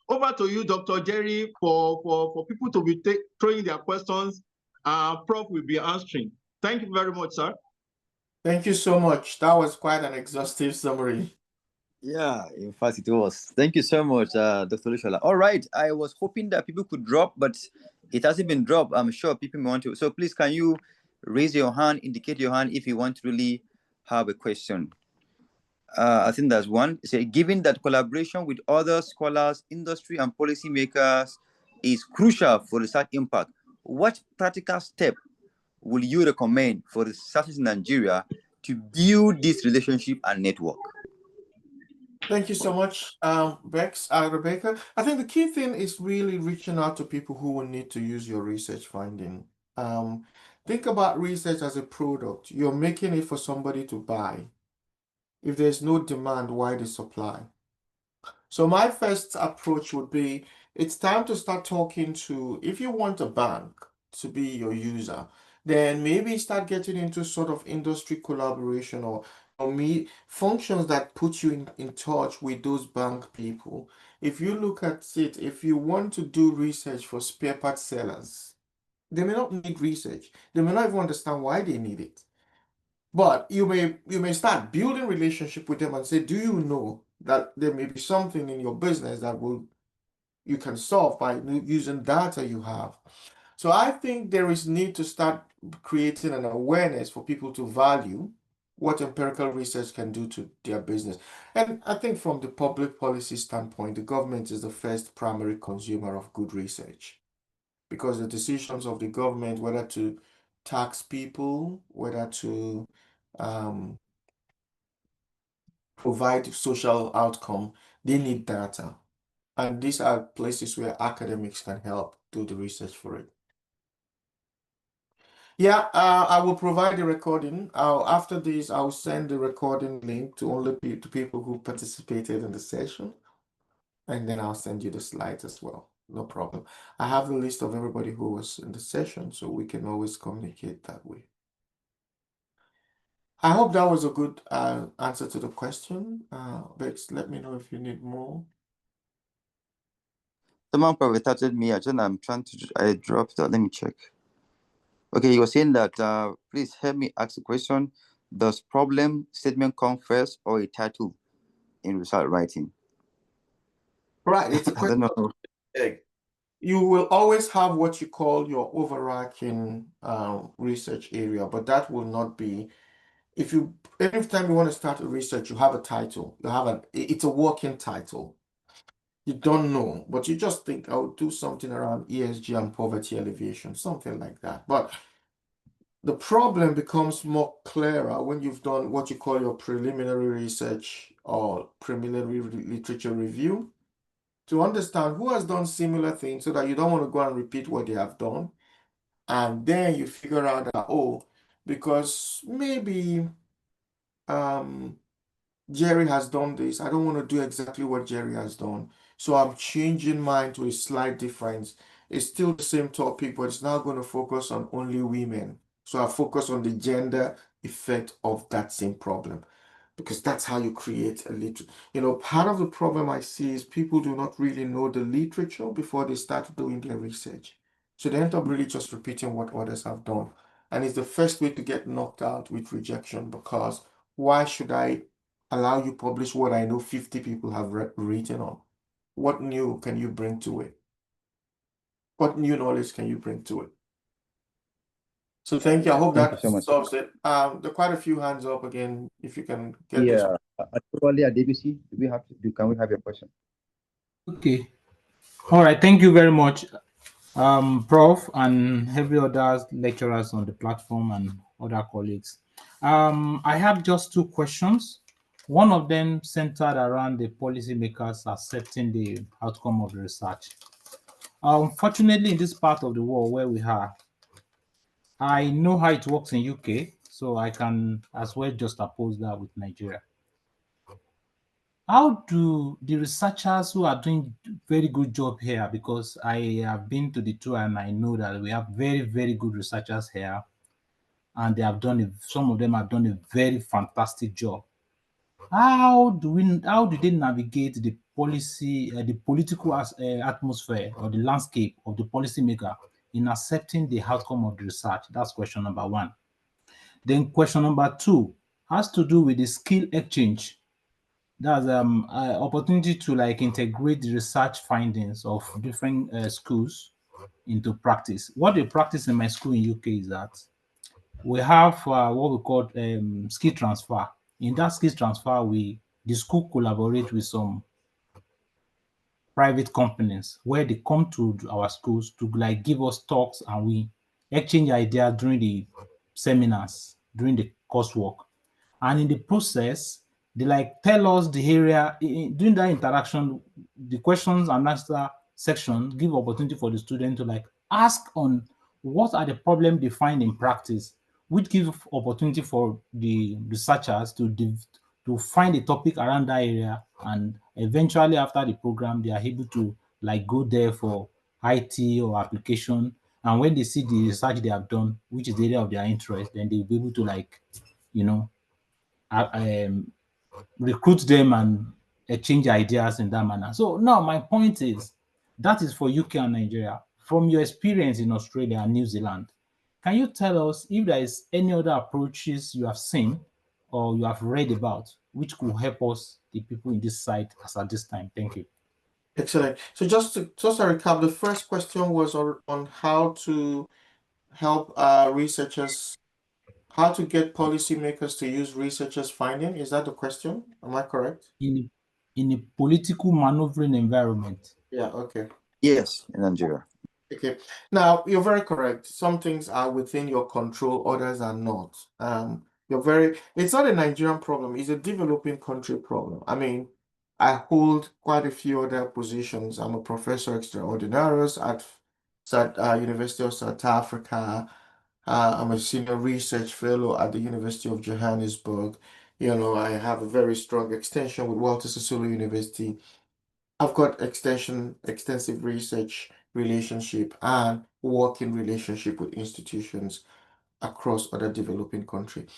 over to you, Dr. Jerry, for people to be throwing their questions. Prof will be answering. Thank you very much, sir. Thank you so much. That was quite an exhaustive summary. Yeah, in fact, it was. Thank you so much, Dr. Lushala. All right, I was hoping that people could drop, but it hasn't been dropped. I'm sure people may want to. So please, can you raise your hand, indicate your hand if you want to really have a question? I think that's one. Say, given that collaboration with other scholars, industry, and policymakers is crucial for research impact, what practical step will you recommend for researchers in Nigeria to build this relationship and network? Thank you so much, Bex, Rebecca. I think the key thing is really reaching out to people who will need to use your research finding. Think about research as a product. You're making it for somebody to buy. If there's no demand, why the supply? So my first approach would be, it's time to start talking to, if you want a bank to be your user, then maybe start getting into sort of industry collaboration or me functions that put you in touch with those bank people. If you look at it, if you want to do research for spare part sellers, they may not need research. They may not even understand why they need it. But you may start building relationship with them and say, do you know that there may be something in your business that you can solve by using data you have? So I think there is need to start creating an awareness for people to value what empirical research can do to their business. And I think from the public policy standpoint, the government is the first primary consumer of good research, because the decisions of the government, whether to tax people, whether to um, provide social outcome, they need data. And these are places where academics can help do the research for it. Yeah, I will provide the recording. After this, I'll send the recording link to only to people who participated in the session, and then I'll send you the slides as well. No problem. I have the list of everybody who was in the session, so we can always communicate that way. I hope that was a good answer to the question. Bex, let me know if you need more. Someone prioritized me. I'm trying to. I dropped. Let me check. Okay, you were saying that. Please help me ask a question. Does problem statement come first or a title in result writing? Right, it's a I don't question. know. You will always have what you call your overarching research area, but that will not be. Every time you want to start a research, you have a title. It's a working title. You don't know, but you just think, I'll do something around ESG and poverty alleviation, something like that. But the problem becomes more clearer when you've done what you call your preliminary research or preliminary literature review, to understand who has done similar things, so that you don't want to go and repeat what they have done. And then you figure out that, oh, because maybe Jerry has done this, I don't want to do exactly what Jerry has done. So I'm changing mine to a slight difference. It's still the same topic, but it's now going to focus on only women. So I focus on the gender effect of that same problem, because that's how you create a literature. Part of the problem I see is people do not really know the literature before they start doing their research. So they end up really just repeating what others have done. And it's the first way to get knocked out with rejection, because why should I allow you publish what I know 50 people have written on? What new can you bring to it? What new knowledge can you bring to it? So thank you. I hope Thank you that so much. solves it. There are quite a few hands up again. If you can get this. Yeah, actually, at DBC, can we have your question? Okay. All right. Thank you very much, Prof. and every other lecturers on the platform and other colleagues. I have just two questions. One of them centered around the policymakers accepting the outcome of the research. Unfortunately, in this part of the world where we are, I know how it works in UK, so I can as well just oppose that with Nigeria. How do the researchers who are doing very good job here, because I have been to the tour and I know that we have very, very good researchers here, and some of them have done a very fantastic job. How do they navigate the policy, the political atmosphere or the landscape of the policymaker in accepting the outcome of the research? That's question number one. Then question number two has to do with the skill exchange. That's opportunity to like integrate the research findings of different schools into practice. What they practice in my school in UK is that we have what we call skill transfer. In that skill transfer, the school collaborate with some private companies where they come to our schools to like give us talks, and we exchange ideas during the seminars, during the coursework. And in the process, they like tell us the area during that interaction, the questions and answer section give opportunity for the student to like ask on what are the problems they find in practice, which gives opportunity for the researchers to find a topic around that area, and eventually after the program they are able to like go there for IT or application. And when they see the research they have done, which is the area of their interest, then they'll be able to like, you know, recruit them and exchange ideas in that manner. So now my point is that is for UK and Nigeria. From your experience in Australia and New Zealand, can you tell us if there is any other approaches you have seen or you have read about which could help us, the people in this site, as at this time? Thank you. Excellent. So just to recap, the first question was on how to help researchers, how to get policymakers to use researchers' finding. Is that the question? Am I correct? In a political maneuvering environment. Yeah, okay. Yes, in Nigeria. Okay. Now, you're very correct. Some things are within your control, others are not. It's not a Nigerian problem, it's a developing country problem. I mean, I hold quite a few other positions. I'm a professor extraordinarius at University of South Africa. I'm a senior research fellow at the University of Johannesburg. I have a very strong extension with Walter Sisulu University. I've got extensive research relationship and working relationship with institutions across other developing countries.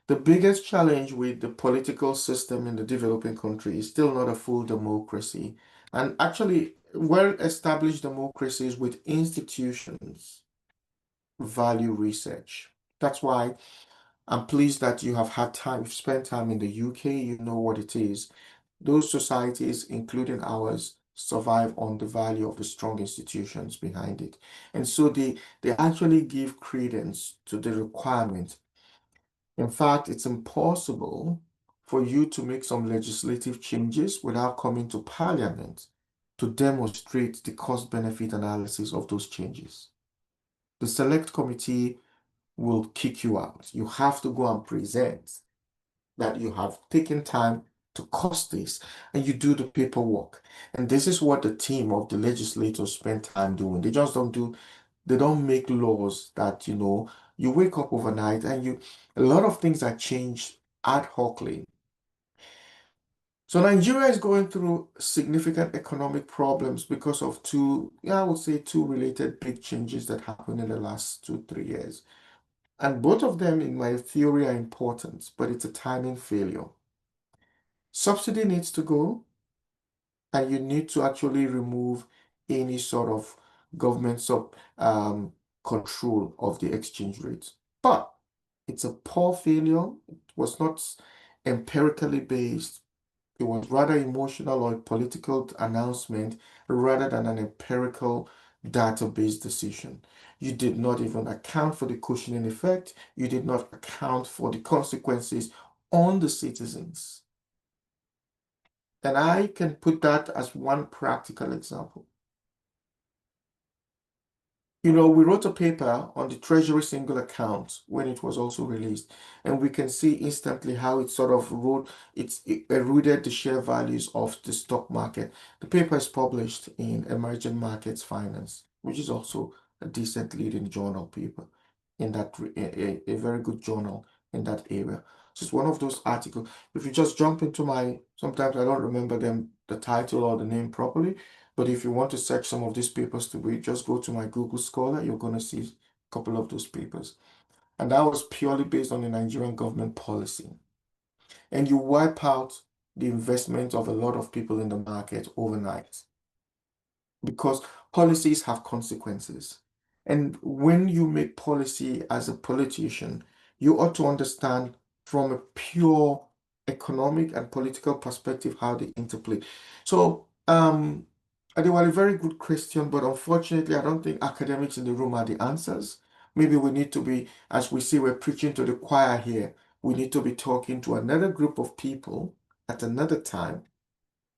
The biggest challenge with the political system in the developing country is still not a full democracy. And actually, well-established democracies with institutions value research. That's why I'm pleased that you have had time, you've spent time in the UK, you know what it is. Those societies, including ours, survive on the value of the strong institutions behind it. And so they actually give credence to the requirement. In fact, it's impossible for you to make some legislative changes without coming to Parliament to demonstrate the cost-benefit analysis of those changes. The select committee will kick you out. You have to go and present that you have taken time to cost this and you do the paperwork. And this is what the team of the legislators spend time doing. They don't make laws that, you wake up overnight and a lot of things are changed ad hocly. So Nigeria is going through significant economic problems because of two related big changes that happened in the last 2, 3 years. And both of them, in my theory, are important, but it's a timing failure. Subsidy needs to go, and you need to actually remove any sort of government control of the exchange rate. But it's a poor failure. It was not empirically based. It was rather emotional or a political announcement rather than an empirical database decision. You did not even account for the cushioning effect. You did not account for the consequences on the citizens. And I can put that as one practical example. We wrote a paper on the Treasury single account when it was also released, and we can see instantly how it sort of it eroded the share values of the stock market. The paper is published in Emerging Markets Finance, which is also a decent leading journal paper in that a very good journal in that area. So it's one of those articles. If you just jump into sometimes I don't remember the title or the name properly. But if you want to search some of these papers to read, just go to my Google Scholar. You're going to see a couple of those papers. And that was purely based on the Nigerian government policy. And you wipe out the investment of a lot of people in the market overnight because policies have consequences. And when you make policy as a politician, you ought to understand from a pure economic and political perspective how they interplay. So, they were a very good question, but unfortunately, I don't think academics in the room are the answers. Maybe we need to be, as we see, we're preaching to the choir here. We need to be talking to another group of people at another time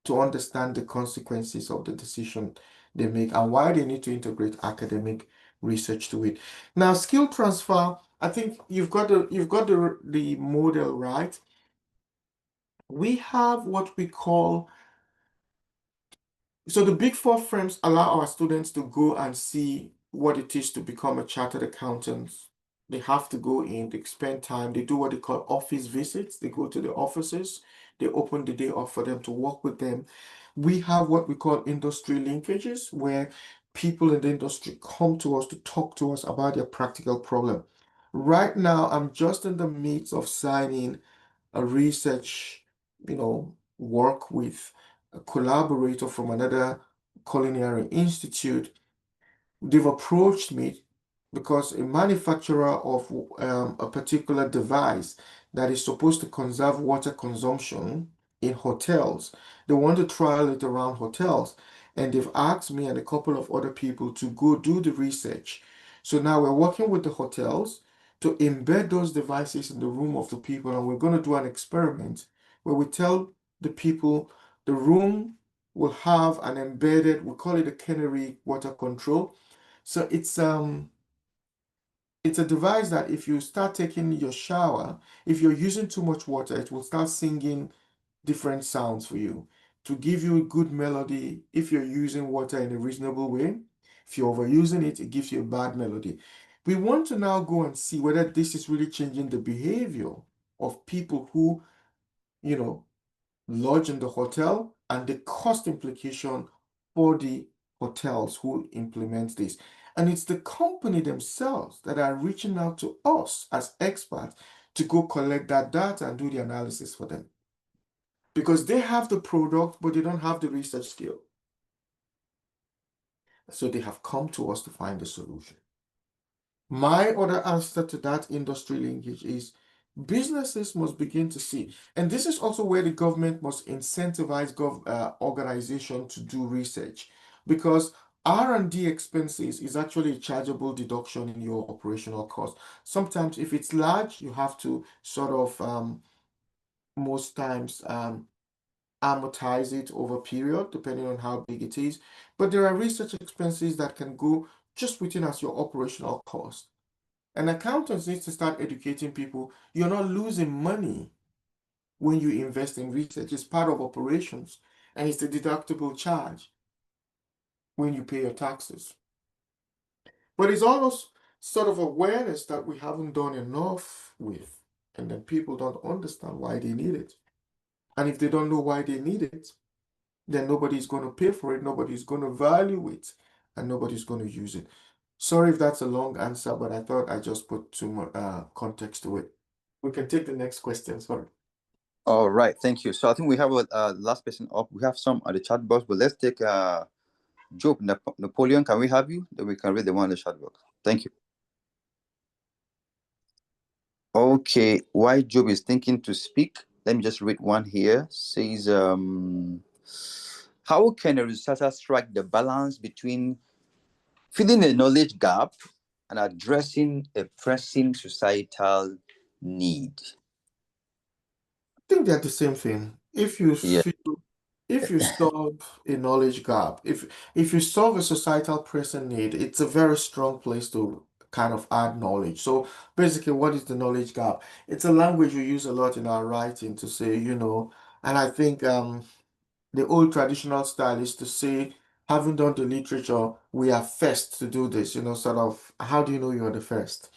to understand the consequences of the decision they make and why they need to integrate academic research to it. Now, skill transfer, I think you've got the model right. We have what we call, so the Big Four firms allow our students to go and see what it is to become a chartered accountant. They have to go in, they spend time, they do what they call office visits. They go to the offices, they open the day up for them to work with them. We have what we call industry linkages, where people in the industry come to us to talk to us about their practical problem. Right now, I'm just in the midst of signing a research, work with a collaborator from another culinary institute. They've approached me because a manufacturer of a particular device that is supposed to conserve water consumption in hotels, they want to trial it around hotels. And they've asked me and a couple of other people to go do the research. So now we're working with the hotels to embed those devices in the room of the people. And we're going to do an experiment where we tell the people the room will have an embedded, we call it a canary water control. So it's a device that if you start taking your shower, if you're using too much water, it will start singing different sounds for you to give you a good melody if you're using water in a reasonable way. If you're overusing it, it gives you a bad melody. We want to now go and see whether this is really changing the behavior of people who, lodge in the hotel and the cost implication for the hotels who implement this. And it's the company themselves that are reaching out to us as experts to go collect that data and do the analysis for them. Because they have the product, but they don't have the research skill. So they have come to us to find a solution. My other answer to that industry linkage is businesses must begin to see, and this is also where the government must incentivize organization to do research, because R&D expenses is actually a chargeable deduction in your operational cost. Sometimes if it's large, you have to sort of most times amortize it over a period, depending on how big it is. But there are research expenses that can go just within as your operational cost. And accountants need to start educating people. You're not losing money when you invest in research. It's part of operations, and it's a deductible charge when you pay your taxes. But it's almost sort of awareness that we haven't done enough with, and then people don't understand why they need it. And if they don't know why they need it, then nobody's going to pay for it, nobody's going to value it, and nobody's going to use it. Sorry if that's a long answer, but I thought I just put too much context to it. We can take the next question. Sorry. All right, thank you. So I think we have a last person up. We have some on the chat box, but let's take Job Napoleon. Can we have you? Then we can read the one on the chat box. Thank you. Okay, why Job is thinking to speak? Let me just read one here. Says, how can a researcher strike the balance between filling a knowledge gap and addressing a pressing societal need? I think they're the same thing. If you Yeah. if you solve a knowledge gap, if you solve a societal pressing need, it's a very strong place to kind of add knowledge. So basically, what is the knowledge gap? It's a language we use a lot in our writing to say, and I think the old traditional style is to say, having done the literature, we are first to do this, sort of, how do you know you're the first?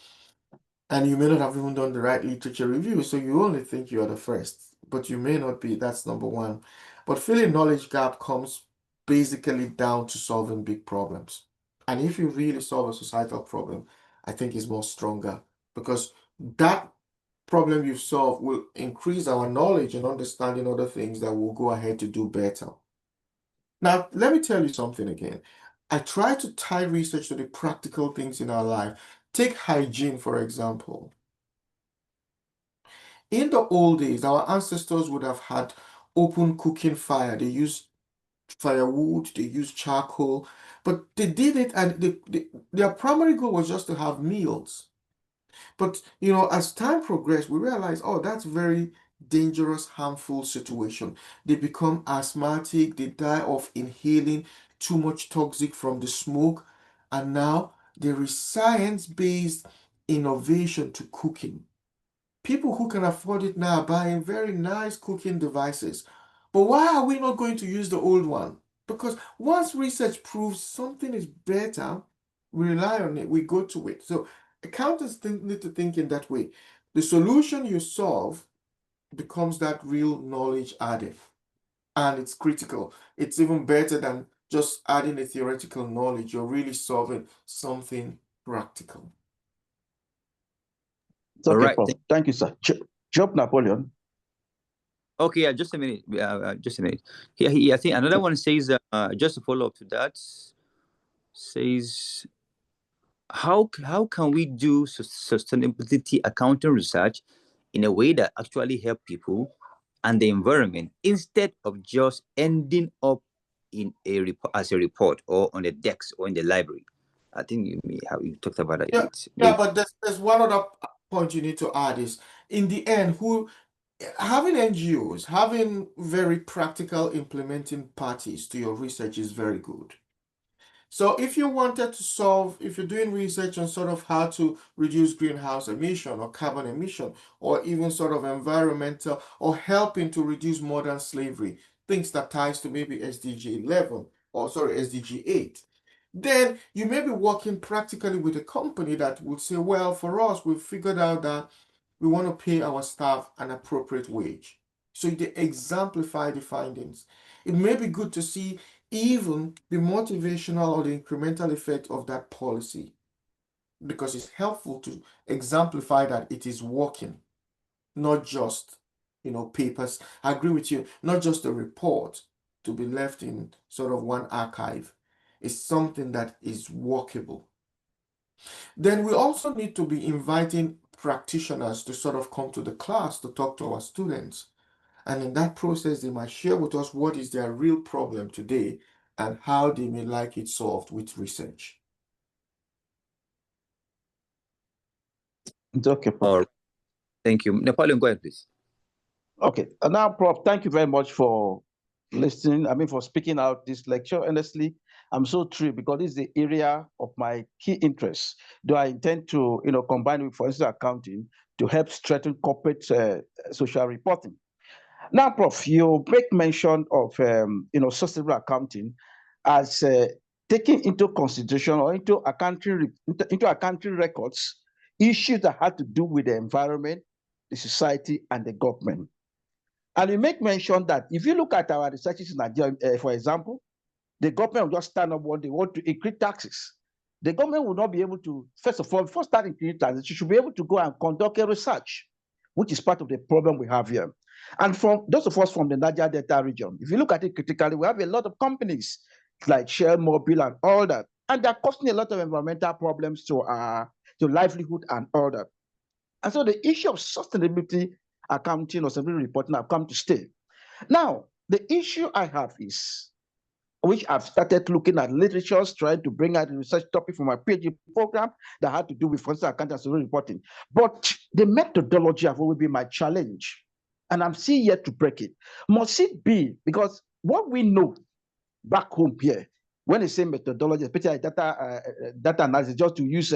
And you may not have even done the right literature review, so you only think you're the first, but you may not be. That's number one. But filling knowledge gap comes basically down to solving big problems. And if you really solve a societal problem, I think it's more stronger, because that problem you've solved will increase our knowledge and understanding other things that will go ahead to do better. Now, let me tell you something again. I try to tie research to the practical things in our life. Take hygiene, for example. In the old days, our ancestors would have had open cooking fire. They used firewood, they used charcoal, but they did it, and their primary goal was just to have meals. But as time progressed, we realized, oh, that's very dangerous, harmful situation. They become asthmatic, they die of inhaling too much toxic from the smoke, and now there is science-based innovation to cooking. People who can afford it now are buying very nice cooking devices. But why are we not going to use the old one? Because once research proves something is better, we rely on it, we go to it. So accountants need to think in that way. The solution you solve becomes that real knowledge added. And it's critical. It's even better than just adding a theoretical knowledge. You're really solving something practical. Okay, All right. Prof. Thank you, sir. Job Napoleon. Okay, yeah, just a minute. Just a minute. I think another one says, just to follow up to that, says, how can we do sustainability accounting research in a way that actually help people and the environment instead of just ending up in a report as a report or on the desk or in the library? I think you talked about that a Yeah, bit. yeah, but there's one other point you need to add is in the end, having NGOs, having very practical implementing parties to your research is very good. So if you wanted to solve, if you're doing research on sort of how to reduce greenhouse emission or carbon emission, or even sort of environmental or helping to reduce modern slavery, things that ties to maybe SDG 11 or sorry, SDG 8, then you may be working practically with a company that would say, well, for us, we've figured out that we want to pay our staff an appropriate wage. So they exemplify the findings. It may be good to see even the motivational or the incremental effect of that policy because it's helpful to exemplify that it is working, not just, papers. I agree with you, not just a report to be left in sort of one archive. It's something that is workable. Then we also need to be inviting practitioners to sort of come to the class to talk to our students. And in that process, they might share with us what is their real problem today and how they may like it solved with research. It's okay, Prof. Or thank you, Napoleon. Go ahead, please. Okay. And now, Prof, thank you very much for listening. I mean, for speaking out this lecture. Honestly, I'm so thrilled because this is the area of my key interest. Do I intend to, combine with forensic accounting to help strengthen corporate social reporting? Now, Prof, you make mention of, sustainable accounting as taking into consideration or into accounting records issues that have to do with the environment, the society, and the government. And you make mention that if you look at our researches in Nigeria, for example, the government will just stand up one day, want to increase taxes. The government will not be able to, first of all, before starting increasing taxes, you should be able to go and conduct a research, which is part of the problem we have here. And from those of us from the Niger Delta region, if you look at it critically, we have a lot of companies like Shell, Mobil, and all that, and they're causing a lot of environmental problems to livelihood and all that. And so the issue of sustainability accounting or sustainability reporting have come to stay. Now, the issue I have is, which I've started looking at literatures, trying to bring out a research topic for my PhD program that had to do with forensic accounting and sustainability reporting. But the methodology have always been my challenge, and I'm still yet to break it. Must it be, because what we know back home here, when they say methodology, especially data analysis, just to use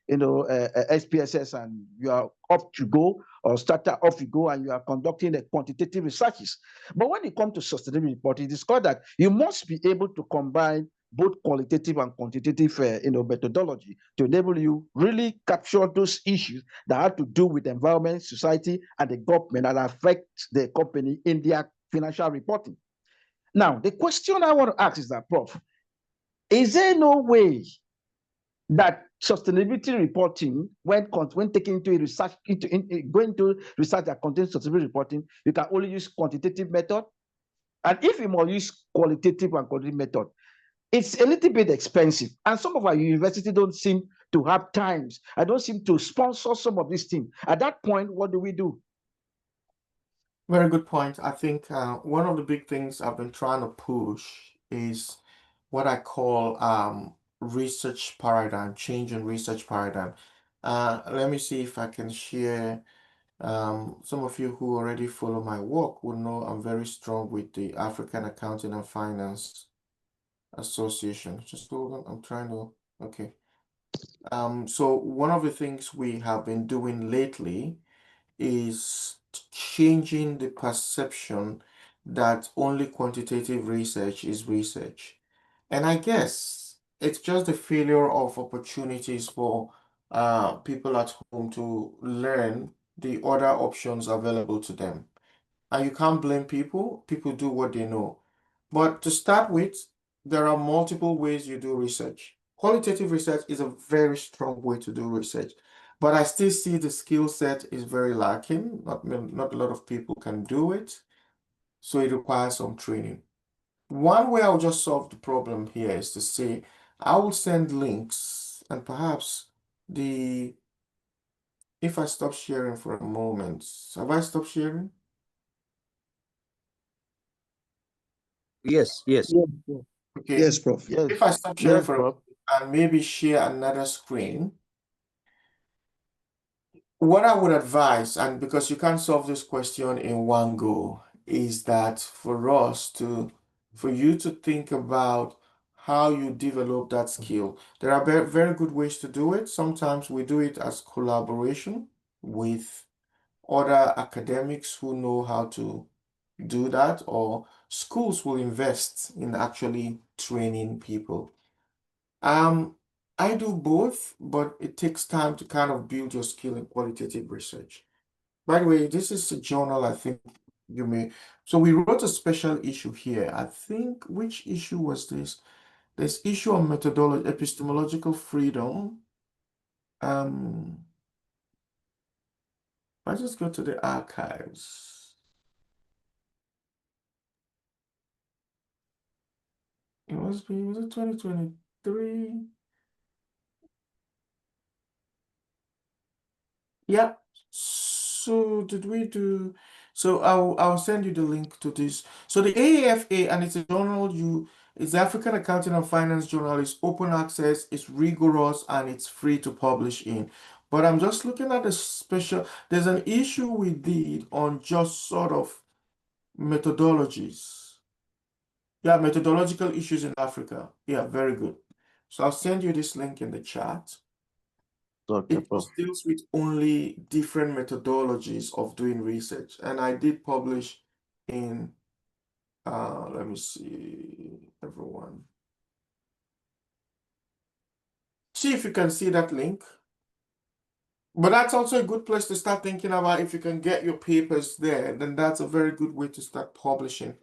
SPSS and you are up to go, or starter off you go, and you are conducting the quantitative researches. But when it comes to sustainability reporting, it is called that you must be able to combine both qualitative and quantitative methodology to enable you really capture those issues that have to do with the environment, society, and the government that affect the company in their financial reporting. Now, the question I want to ask is that, Prof, is there no way that sustainability reporting, when taking into research, going to research that contains sustainability reporting, you can only use quantitative method? And if you must use qualitative and quantitative method, it's a little bit expensive. And some of our universities don't seem to have times. I don't seem to sponsor some of these things. At that point, what do we do? Very good point. I think one of the big things I've been trying to push is what I call research paradigm, change in research paradigm. Let me see if I can share. Some of you who already follow my work will know I'm very strong with the African Accounting and Finance Association. Just hold on, I'm trying to, okay. So one of the things we have been doing lately is changing the perception that only quantitative research is research. And I guess it's just the failure of opportunities for people at home to learn the other options available to them. And you can't blame people. People do what they know. But to start with, there are multiple ways you do research. Qualitative research is a very strong way to do research, but I still see the skill set is very lacking. Not a lot of people can do it. So it requires some training. One way I'll just solve the problem here is to say, I will send links and perhaps if I stop sharing for a moment, have I stopped sharing? Yes, yes. Yes, Prof. Okay. Yes, Prof. Yes, If I stop sharing yes, for a Prof. moment and maybe share another screen, what I would advise, and because you can't solve this question in one go, is that for you to think about how you develop that skill. There are very, very good ways to do it. Sometimes we do it as collaboration with other academics who know how to do that, or schools will invest in actually training people. I do both, but it takes time to kind of build your skill in qualitative research. By the way, this is a journal I think you may. So we wrote a special issue here. I think, which issue was this? This issue on methodology, epistemological freedom. I just go to the archives. Was it 2023? Yeah. So did we do? So I'll send you the link to this. So the AAFA, and it's a journal. It's the African Accounting and Finance Journal. It's open access. It's rigorous and it's free to publish in. But I'm just looking at the special. There's an issue we did on just sort of methodologies. Yeah, methodological issues in Africa. Yeah, very good. So I'll send you this link in the chat. Okay, It Prof. just deals with only different methodologies of doing research. And I did publish in, let me see, everyone. See if you can see that link. But that's also a good place to start thinking about. If you can get your papers there, then that's a very good way to start publishing.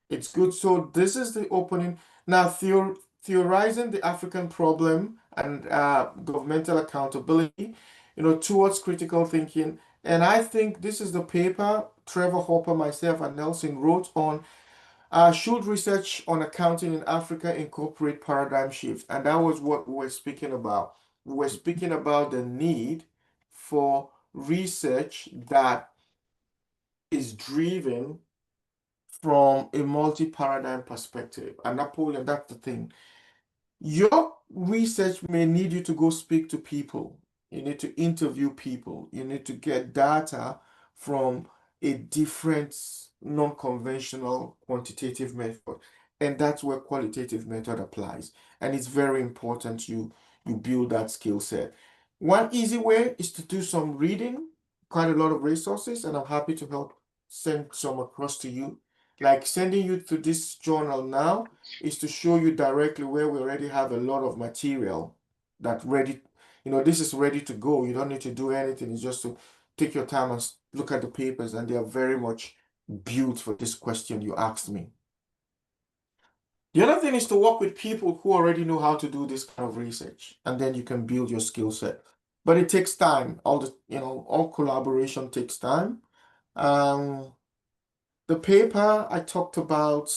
It's good. So this is the opening. Now, theorizing the African problem and governmental accountability, towards critical thinking. And I think this is the paper Trevor Hopper, myself, and Nelson wrote on, should research on accounting in Africa incorporate paradigm shift? And that was what we were speaking about. We were speaking about the need for research that is driven from a multi-paradigm perspective. And Napoleon, that's the thing. Your research may need you to go speak to people. You need to interview people. You need to get data from a different non-conventional quantitative method. And that's where qualitative method applies. And it's very important you build that skill set. One easy way is to do some reading, quite a lot of resources, and I'm happy to help send some across to you. Like sending you to this journal now is to show you directly where we already have a lot of material that ready, this is ready to go. You don't need to do anything. It's just to take your time and look at the papers, and they are very much built for this question you asked me. The other thing is to work with people who already know how to do this kind of research, and then you can build your skill set. But it takes time. All collaboration takes time. The paper I talked about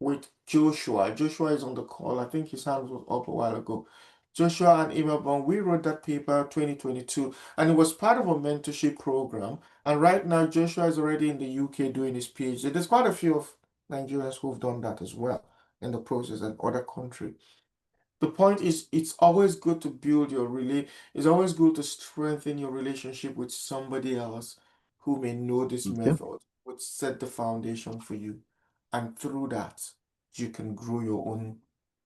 with Joshua. Joshua is on the call. I think his hand was up a while ago. Joshua and Imabon, we wrote that paper 2022, and it was part of a mentorship program. And right now, Joshua is already in the UK doing his PhD. There's quite a few of Nigerians who've done that as well in the process and other countries. The point is, it's always good to build it's always good to strengthen your relationship with somebody else who may know this Okay. method, would set the foundation for you. And through that, you can grow your own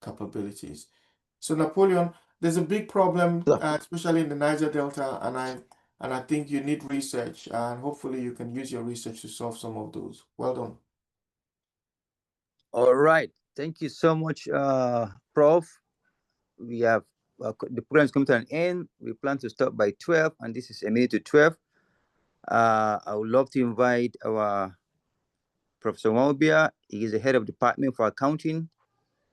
capabilities. So Napoleon, there's a big problem, especially in the Niger Delta, and I think you need research, and hopefully you can use your research to solve some of those. Well done. All right. Thank you so much, Prof. We have the program is coming to an end. We plan to stop by 12, and this is a minute to 12. I would love to invite our Professor Mobia. He is the head of department for accounting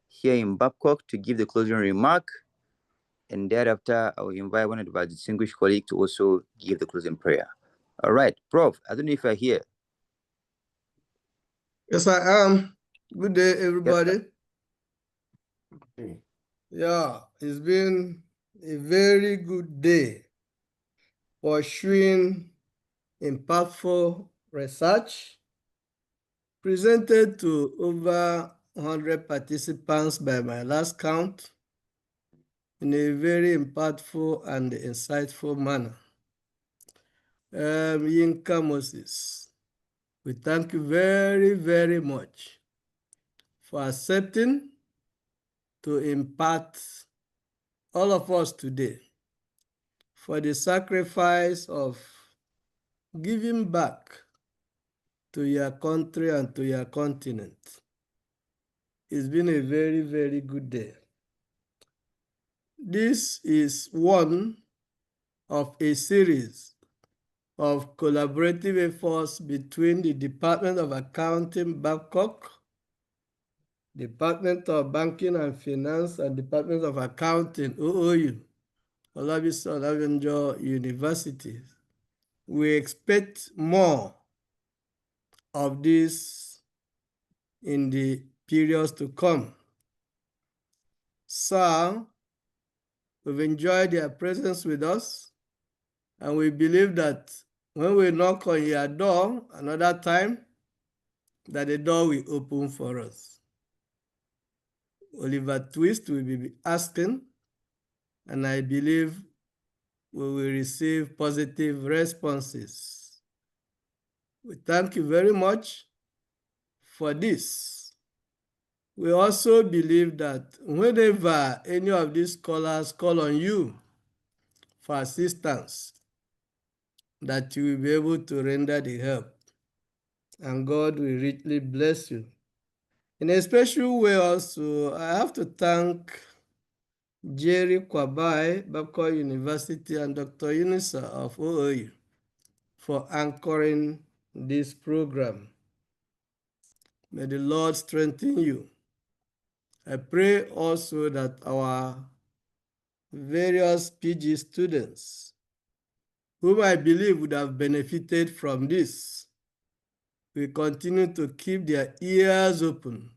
here in Babcock to give the closing remark. And thereafter, I will invite one of our distinguished colleagues to also give the closing prayer. All right, Prof, I don't know if you're here. Yes, I am. Good day, everybody. Okay. Yeah, it's been a very good day pursuing impactful research presented to over 100 participants by my last count in a very impactful and insightful manner. Yinka Moses, we thank you very, very much for accepting to impart all of us today for the sacrifice of giving back to your country and to your continent. It's been a very, very good day. This is one of a series of collaborative efforts between the Department of Accounting, Babcock, Department of Banking and Finance, and Department of Accounting, OOU, Olabisi Onabanjo University. We expect more of this in the periods to come. So, we've enjoyed their presence with us, and we believe that when we knock on your door another time, that the door will open for us. Oliver Twist will be asking, and I believe we will receive positive responses. We thank you very much for this. We also believe that whenever any of these scholars call on you for assistance, that you will be able to render the help, and God will richly bless you. In a special way also, I have to thank Jerry Kwabai, Babcock University, and Dr. Unisa of OOU for anchoring this program. May the Lord strengthen you. I pray also that our various PG students, whom I believe would have benefited from this, will continue to keep their ears open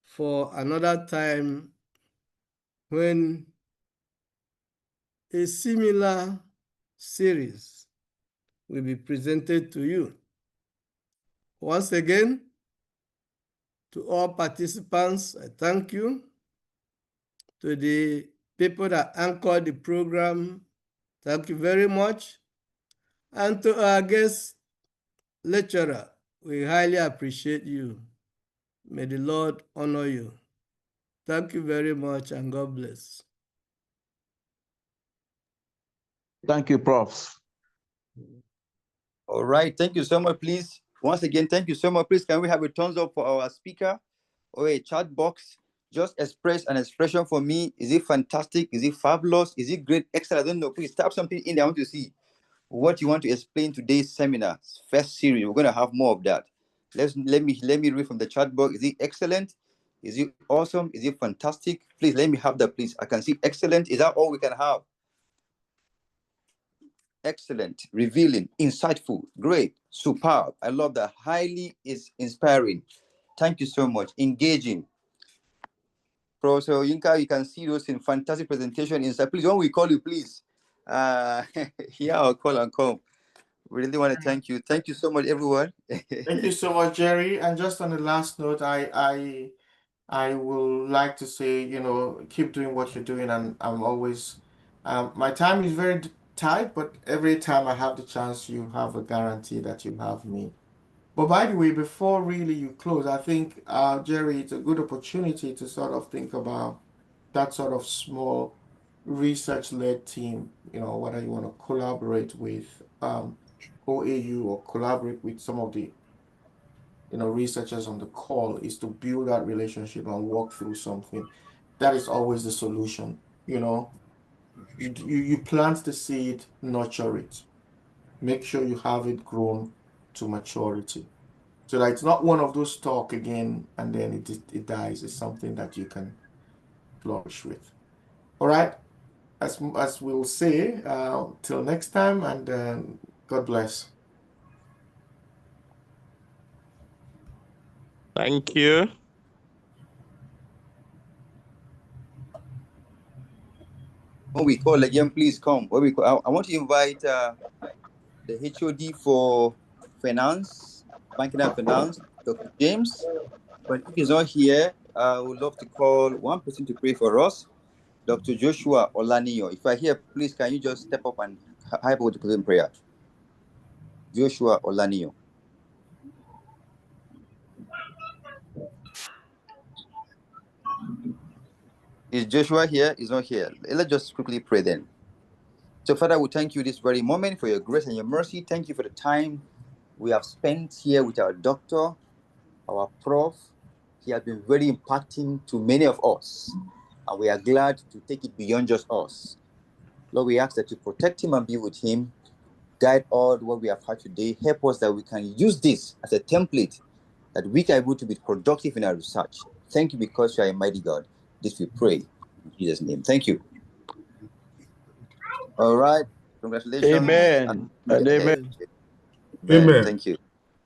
for another time when a similar series will be presented to you. Once again, to all participants, I thank you. To the people that anchored the program, thank you very much. And to our guest lecturer, we highly appreciate you. May the Lord honor you. Thank you very much, and God bless. Thank you, Prof. All right. Thank you so much, please. Once again, thank you so much. Please, can we have a thumbs up for our speaker or a chat box? Just express an expression for me. Is it fantastic? Is it fabulous? Is it great? Excellent. I don't know. Please type something in there. I want to see what you want to explain today's seminar. First series. We're going to have more of that. Let me read from the chat box. Is it excellent? Is it awesome? Is it fantastic? Please let me have that, please. I can see excellent. Is that all we can have? Excellent, revealing, insightful, great, superb. I love that. Highly is inspiring. Thank you so much. Engaging. Professor Yinka, you can see those in fantastic presentation. Inside, please, when we call you, please. Here I'll call and come. We really want to thank you. Thank you so much, everyone. Thank you so much, Jerry. And just on the last note, I will like to say, keep doing what you're doing, and I'm always, my time is very tight, but every time I have the chance, you have a guarantee that you have me. But by the way, before really you close, I think, Jerry, it's a good opportunity to sort of think about that sort of small research-led team, whether you want to collaborate with OAU or collaborate with some of the researchers on the call, is to build that relationship and walk through something. That is always the solution. You plant the seed, nurture it, make sure you have it grown to maturity, so that it's not one of those talk again and then it dies. It's something that you can flourish with. All right, as we'll say, till next time, and God bless. Thank you. When we call again, please come. When we call, I want to invite the HOD for finance, banking and finance, Dr. James. But if he's not here, I would love to call one person to pray for us, Dr. Joshua Olaniyo. If I hear, please, can you just step up and help with the closing prayer? Joshua Olaniyo. Is Joshua here? He's not here. Let's just quickly pray then. So, Father, we thank you this very moment for your grace and your mercy. Thank you for the time we have spent here with our doctor, our prof. He has been very impacting to many of us, and we are glad to take it beyond just us. Lord, we ask that you protect him and be with him, guide all what we have had today, help us that we can use this as a template that we can be able to be productive in our research. Thank you because you are a mighty God. This we pray in Jesus' name. Thank you. All right. Congratulations. Amen. And amen. Amen. Amen. Thank you.